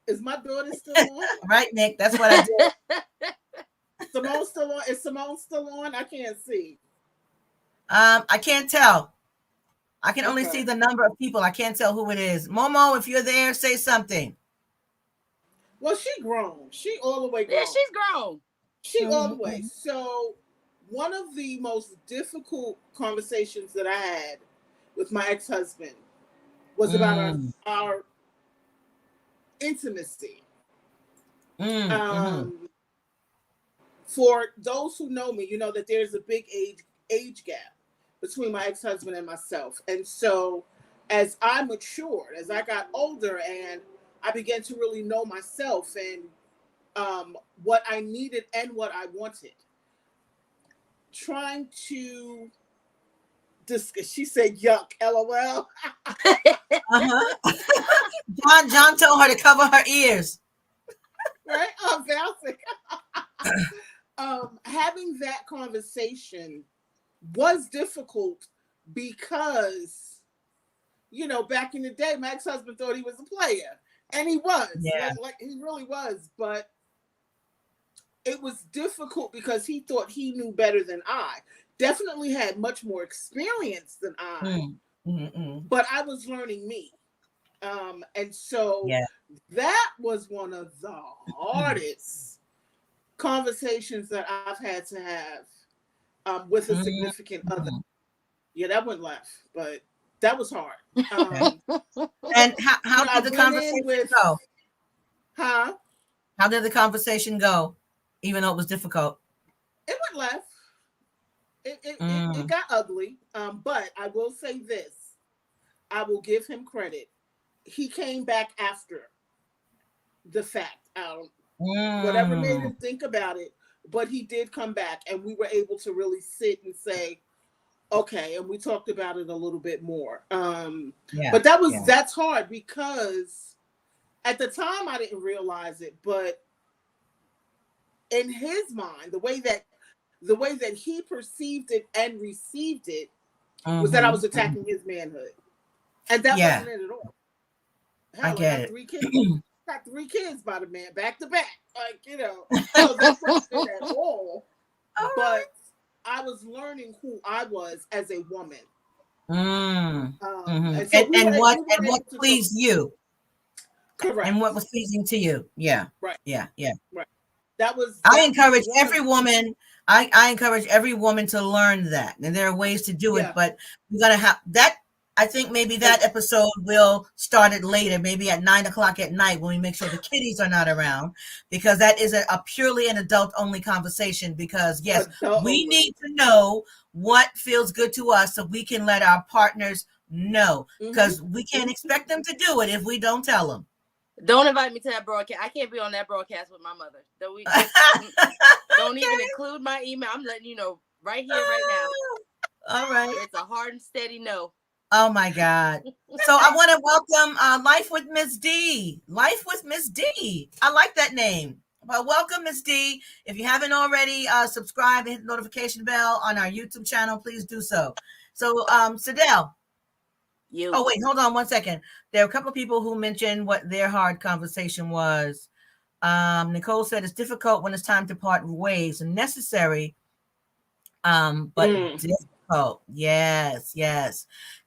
Is my daughter still on? Right, Nick, that's what I did. Simone's still on? Is Simone still on? I can't see. I can't tell. I can only Okay. see the number of people. I can't tell who it is. Momo, if you're there, say something. Well, she grown. She all the way grown. Yeah, she's grown. She all the way. So one of the most difficult conversations that I had with my ex-husband was about our intimacy. For those who know me, you know that there's a big age gap between my ex-husband and myself. And so as I matured, as I got older and I began to really know myself and what I needed and what I wanted, trying to discuss, she said, yuck, LOL. John told her to cover her ears. Right? Having that conversation was difficult because, you know, back in the day, my ex-husband thought he was a player. And he was. Yeah. Like he really was. But it was difficult because he thought he knew better than I. Definitely had much more experience than I. But I was learning me. And so that was one of the hardest conversations that I've had to have with a significant other. Yeah, that went left, but that was hard. And how did the conversation go? Huh? How did the conversation go, even though it was difficult? It went left. It got ugly. But I will say this. I will give him credit. He came back after the fact. Whatever made him think about it, but he did come back, and we were able to really sit and say, okay, and we talked about it a little bit more. But that's hard because at the time I didn't realize it, but in his mind, the way that he perceived it and received it was that I was attacking his manhood, and that wasn't it at all. Hell, I got 3 kids. Got 3 kids by the man, back to back. Like, you know, so that wasn't it at all. But I was learning who I was as a woman. And what pleased you? Correct. And what was pleasing to you? Yeah. Right. Yeah. Right. I encourage every woman. I encourage every woman to learn that, and there are ways to do it. But we're gonna have that. I think maybe that episode will start it later, maybe at 9:00 at night when we make sure the kiddies are not around, because that is a purely an adult-only conversation. Because yes, we need to know what feels good to us so we can let our partners know, because we can't expect them to do it if we don't tell them. Don't invite me to that broadcast. I can't be on that broadcast with my mother. Don't even include my email. I'm letting you know right here, right now. All right. It's a hard and steady no. Oh my God. So I want to welcome Life with Miss D. Life with Miss D. I like that name. Well, welcome, Miss D. If you haven't already subscribed and hit the notification bell on our YouTube channel, please do so. So, Sadell. Oh, wait, hold on 1 second. There are a couple of people who mentioned what their hard conversation was. Nicole said it's difficult when it's time to part ways and necessary, but difficult. Yes.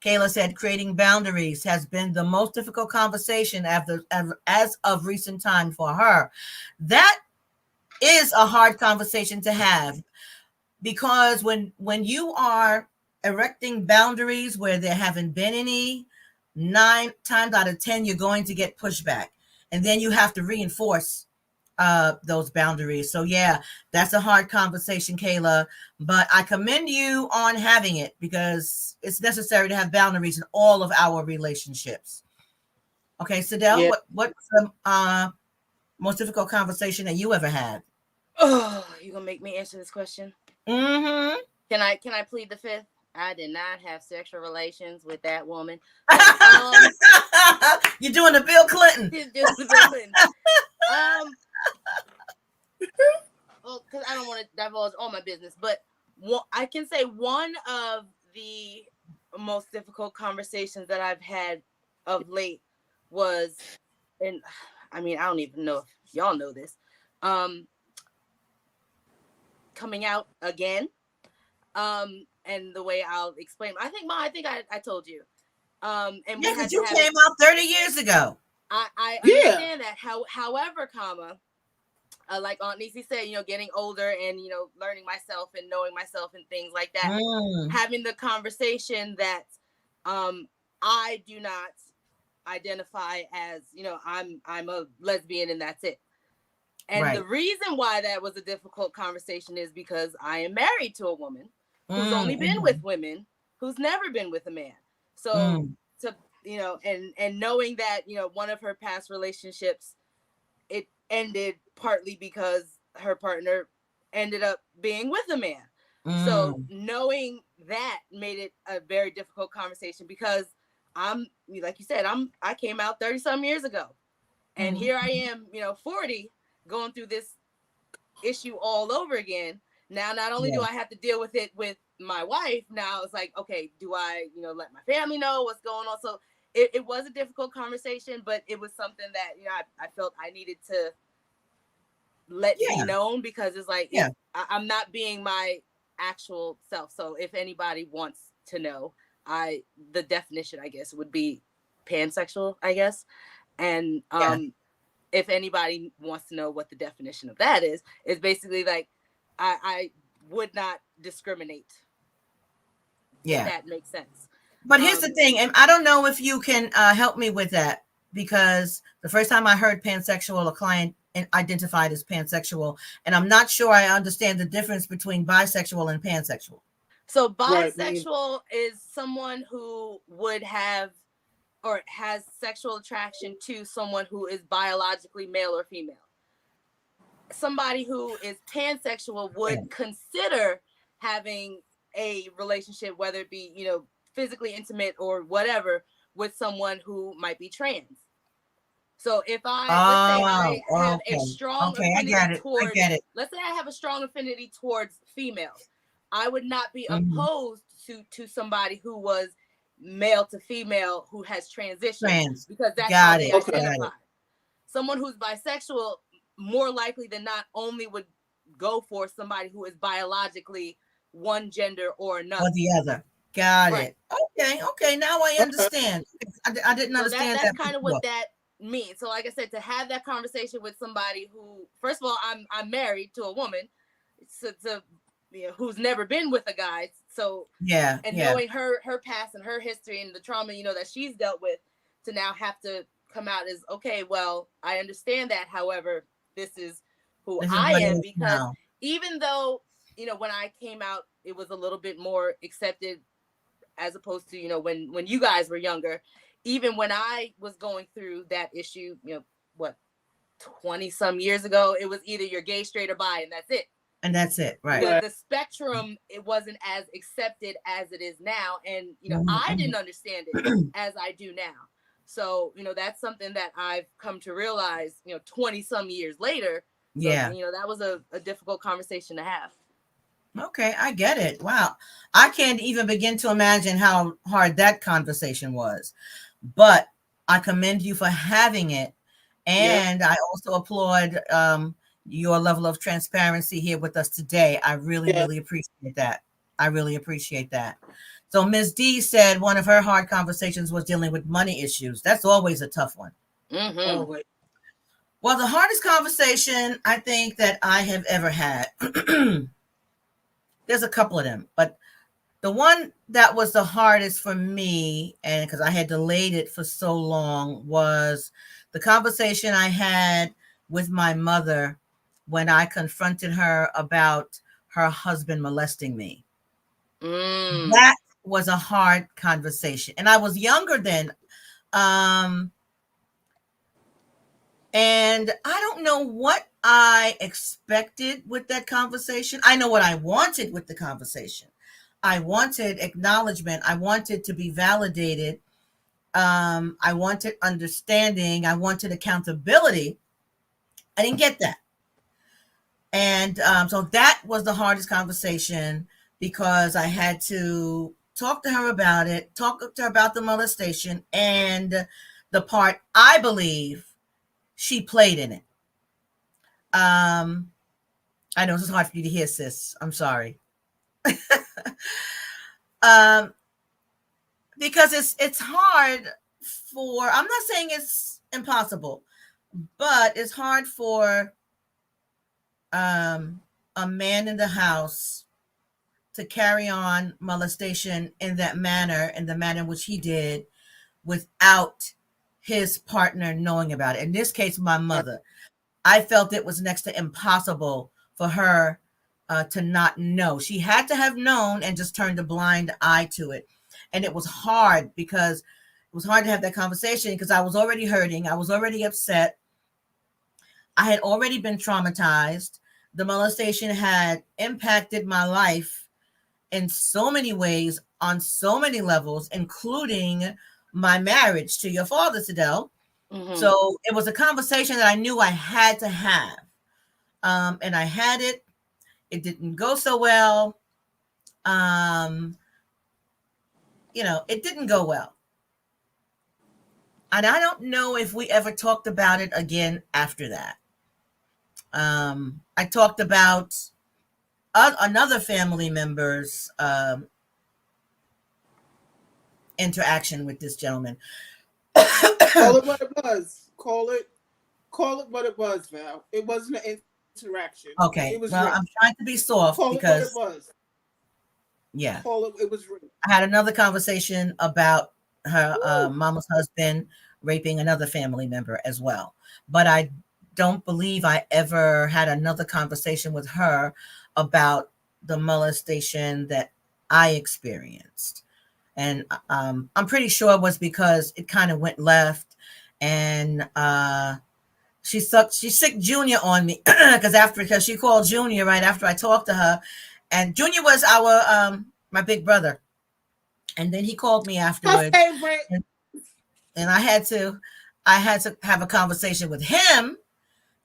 Kayla said creating boundaries has been the most difficult conversation as of recent time for her. That is a hard conversation to have, because when you are erecting boundaries where there haven't been any, 9 times out of 10 you're going to get pushback, and then you have to reinforce those boundaries. So yeah, that's a hard conversation, Kayla, but I commend you on having it, because it's necessary to have boundaries in all of our relationships. Okay, Sadell, what's the most difficult conversation that you ever had? Oh, you gonna make me answer this question? Can I plead the fifth? I did not have sexual relations with that woman. You're doing the Bill Clinton. Well, because I don't want to divulge all my business, but I can say one of the most difficult conversations that I've had of late was, and I mean, I don't even know if y'all know this, coming out again. and the way I'll explain, I think, Ma, I told you. And Yeah, we because had to you have came it. out 30 years ago. I Yeah. understand that. However, like Aunt Niecy said, getting older and learning myself and knowing myself and things like that. Mm. Having the conversation that I do not identify as I'm a lesbian and that's it. And Right. the reason why that was a difficult conversation is because I am married to a woman who's only been with women, who's never been with a man. So to and knowing that one of her past relationships, it ended partly because her partner ended up being with a man. So knowing that made it a very difficult conversation because I'm, like you said, I came out 30 some years ago, and here I am, 40, going through this issue all over again. Now, not only do I have to deal with it with my wife, now it's like, okay, do I, let my family know what's going on? So it was a difficult conversation, but it was something that, I felt I needed to let be known, because it's like, I'm not being my actual self. So if anybody wants to know, the definition, I guess, would be pansexual, I guess. And if anybody wants to know what the definition of that is, it's basically like I would not discriminate. Yeah. If that makes sense. But here's the thing, and I don't know if you can help me with that, because the first time I heard pansexual, a client identified as pansexual, and I'm not sure I understand the difference between bisexual and pansexual. So bisexual is someone who would have or has sexual attraction to someone who is biologically male or female. Somebody who is pansexual would consider having a relationship, whether it be, physically intimate or whatever, with someone who might be trans. So if let's say I have a strong affinity towards, let's say I have a strong affinity towards females, I would not be opposed to somebody who was male to female who has transitioned, because that's how they identify. Someone who's bisexual, more likely than not, only would go for somebody who is biologically one gender or another. Or the other. Got it. Okay. Now I understand. I didn't understand that's kind of what that means. So like I said, to have that conversation with somebody who, first of all, I'm married to a woman, who's never been with a guy. So knowing her past and her history and the trauma, that she's dealt with, to now have to come out as, okay, well, I understand that. However, this is who I am, because even though, when I came out, it was a little bit more accepted as opposed to, when you guys were younger. Even when I was going through that issue, 20 some years ago, it was either you're gay, straight, or bi, and that's it. And that's it, right? The spectrum, it wasn't as accepted as it is now, and I didn't understand it as I do now. So that's something that I've come to realize 20 some years later. So, that was a difficult conversation to have. Okay, I get it. Wow, I can't even begin to imagine how hard that conversation was, but I commend you for having it, and I also applaud your level of transparency here with us today. I really appreciate that. I really appreciate that. So Ms. D said one of her hard conversations was dealing with money issues. That's always a tough one. Well, the hardest conversation I think that I have ever had, there's a couple of them, but the one that was the hardest for me, and because I had delayed it for so long, was the conversation I had with my mother when I confronted her about her husband molesting me. That was a hard conversation. And I was younger then. And I don't know what I expected with that conversation. I know what I wanted with the conversation. I wanted acknowledgement. I wanted to be validated. I wanted understanding. I wanted accountability. I didn't get that. And so that was the hardest conversation, because I had to talk to her about it, talk to her about the molestation and the part I believe she played in it. I know this is hard for you to hear, sis. I'm sorry. Um, because it's hard for, I'm not saying it's impossible, but it's hard for um a man in the house to carry on molestation in the manner in which he did, without his partner knowing about it. In this case, my mother. I felt it was next to impossible for her to not know. She had to have known and just turned a blind eye to it. And it was hard because it was hard to have that conversation because I was already hurting. I was already upset. I had already been traumatized. The molestation had impacted my life in so many ways, on so many levels, including my marriage to your father, Sidel. Mm-hmm. So it was a conversation that I knew I had to have. And I had it. It didn't go so well. Um, it didn't go well. And I don't know if we ever talked about it again after that. I talked about another family member's interaction with this gentleman. Call it what it was. Call it what it was, Val. It wasn't an interaction. It was Okay, well, real. I'm trying to be soft Call it what it because, was. yeah, Call it. It was real. I had another conversation about her mama's husband raping another family member as well. But I don't believe I ever had another conversation with her about the molestation that I experienced. And I'm pretty sure it was because it kind of went left, and she sicked Junior on me because she called Junior right after I talked to her, and Junior was our my big brother, and then he called me Her afterwards, favorite. and, and I had to have a conversation with him.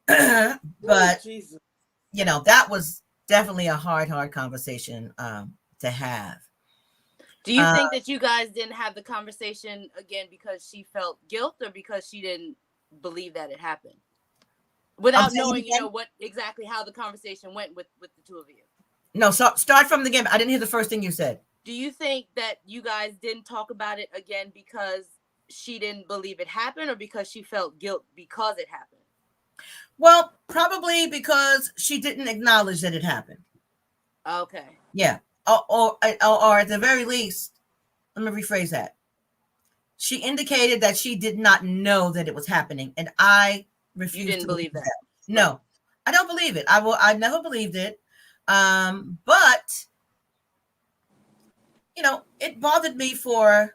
Oh, But Jesus. that was definitely a hard conversation to have. Do you uh, think that you guys didn't have the conversation again because she felt guilt or because she didn't believe that it happened? I'm Without saying it knowing, again. what exactly how the conversation went with the two of you. No, so start from the game. I didn't hear the first thing you said. Do you think that you guys didn't talk about it again because she didn't believe it happened or because she felt guilt because it happened? Well, probably because she didn't acknowledge that it happened. Okay. Yeah. Or at the very least, let me rephrase that. She indicated that she did not know that it was happening, and I You refuse didn't to believe believe that. that. Right. No, I don't believe it. I never believed it. But it bothered me for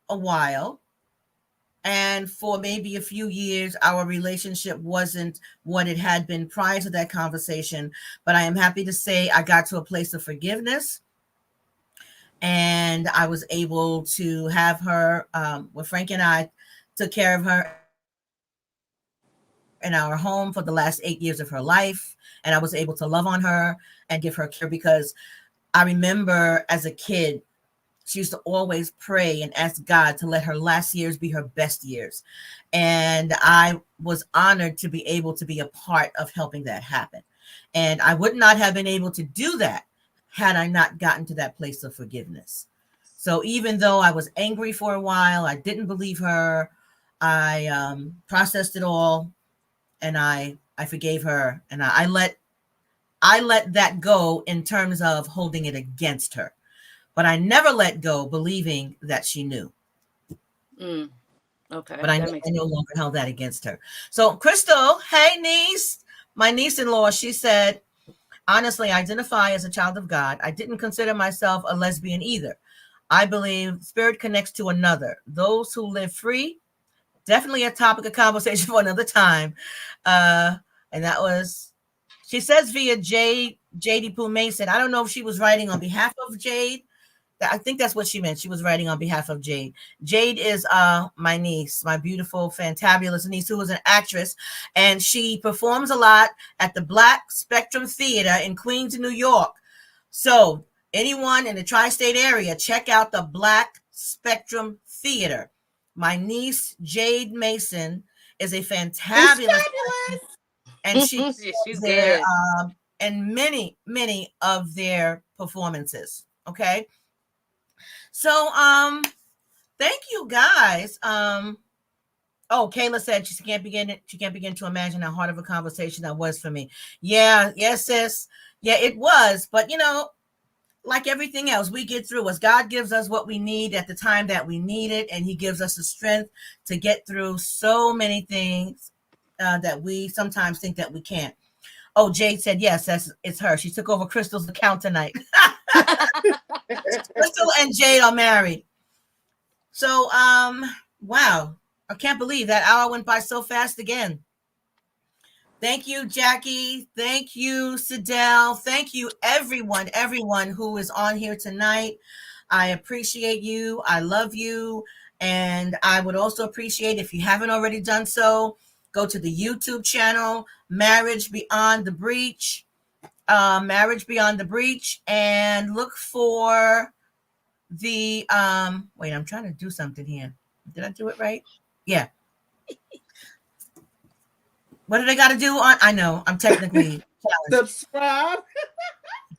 a while, and for maybe a few years our relationship wasn't what it had been prior to that conversation. But I am happy to say I got to a place of forgiveness, and I was able to have her. Well, Frank and I took care of her in our home for the last 8 years of her life, and I was able to love on her and give her care because I remember as a kid, she used to always pray and ask God to let her last years be her best years. And I was honored to be able to be a part of helping that happen. And I would not have been able to do that had I not gotten to that place of forgiveness. So even though I was angry for a while, I didn't believe her, I processed it all, and I forgave her, and I let that go in terms of holding it against her. But I never let go believing that she knew. Mm. Okay, But I that makes I sense. no longer held that against her. So Crystal, hey niece, my niece-in-law, she said, honestly, I identify as a child of God. I didn't consider myself a lesbian either. I believe spirit connects to another. Those who live free, definitely a topic of conversation for another time. Uh, and that was, she says via JD Pooh Mason. I don't know if she was writing on behalf of Jade. I think that's what she meant. She was writing on behalf of Jade. Jade is my niece, my beautiful, fantabulous niece, who is an actress, and she performs a lot at the Black Spectrum Theater in Queens, New York. So anyone in the tri-state area, check out the Black Spectrum Theater. My niece Jade Mason is a It's fantabulous actress, fabulous. and she She's was there good. in many of their performances. Okay, So thank you guys. Oh, Kayla said she can't begin to imagine how hard of a conversation that was for me. Yeah, yes, sis. Yeah, it was. But like everything else, we get through us. God gives us what we need at the time that we need it, and He gives us the strength to get through so many things that we sometimes think that we can't. Oh, Jade said yes, it's her. She took over Crystal's account tonight. Crystal and Jade are married. So, wow, I can't believe that hour went by so fast again. Thank you, Jackie. Thank you, Sidel. Thank you, everyone who is on here tonight. I appreciate you. I love you. And I would also appreciate if you haven't already done so, go to the YouTube channel, Marriage Beyond the Breach, Marriage Beyond the Breach, and look for the, wait, I'm trying to do something here. Did I do it right? Yeah. What do they got to do on? I know I'm technically challenged.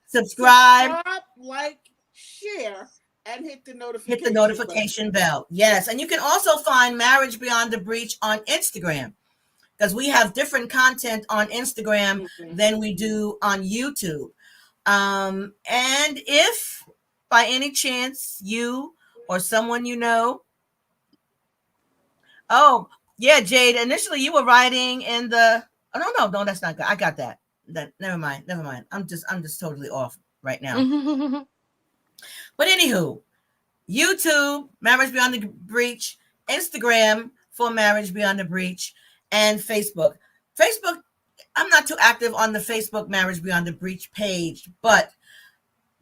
Subscribe, like, share, and hit the hit the notification notification bell. Yes, and you can also find Marriage Beyond the Breach on Instagram because we have different content on Instagram than we do on YouTube. And if by any chance you or someone you know, oh yeah, Jade, initially you were writing in the. Oh no, that's not good. I got that. Never mind. I'm just totally off right now. But anywho, YouTube, Marriage Beyond the Breach, Instagram for Marriage Beyond the Breach, and Facebook. Facebook, I'm not too active on the Facebook Marriage Beyond the Breach page, but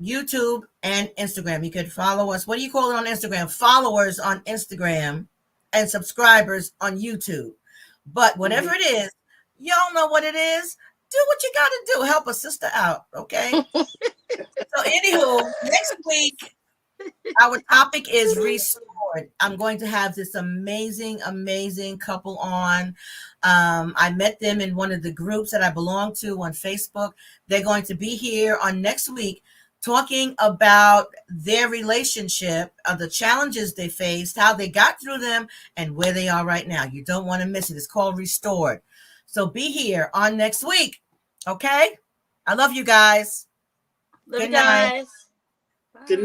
YouTube and Instagram. You could follow us. What do you call it on Instagram? Followers on Instagram and subscribers on YouTube. But whatever it is, y'all know what it is. Do what you got to do. Help a sister out, okay? So, anywho, next week, our topic is restored. I'm going to have this amazing couple on. I met them in one of the groups that I belong to on Facebook. They're going to be here on next week talking about their relationship, the challenges they faced, how they got through them, and where they are right now. You don't want to miss it. It's called Restored. So be here on next week. Okay? I love you guys. Love Good you night. guys. Good night.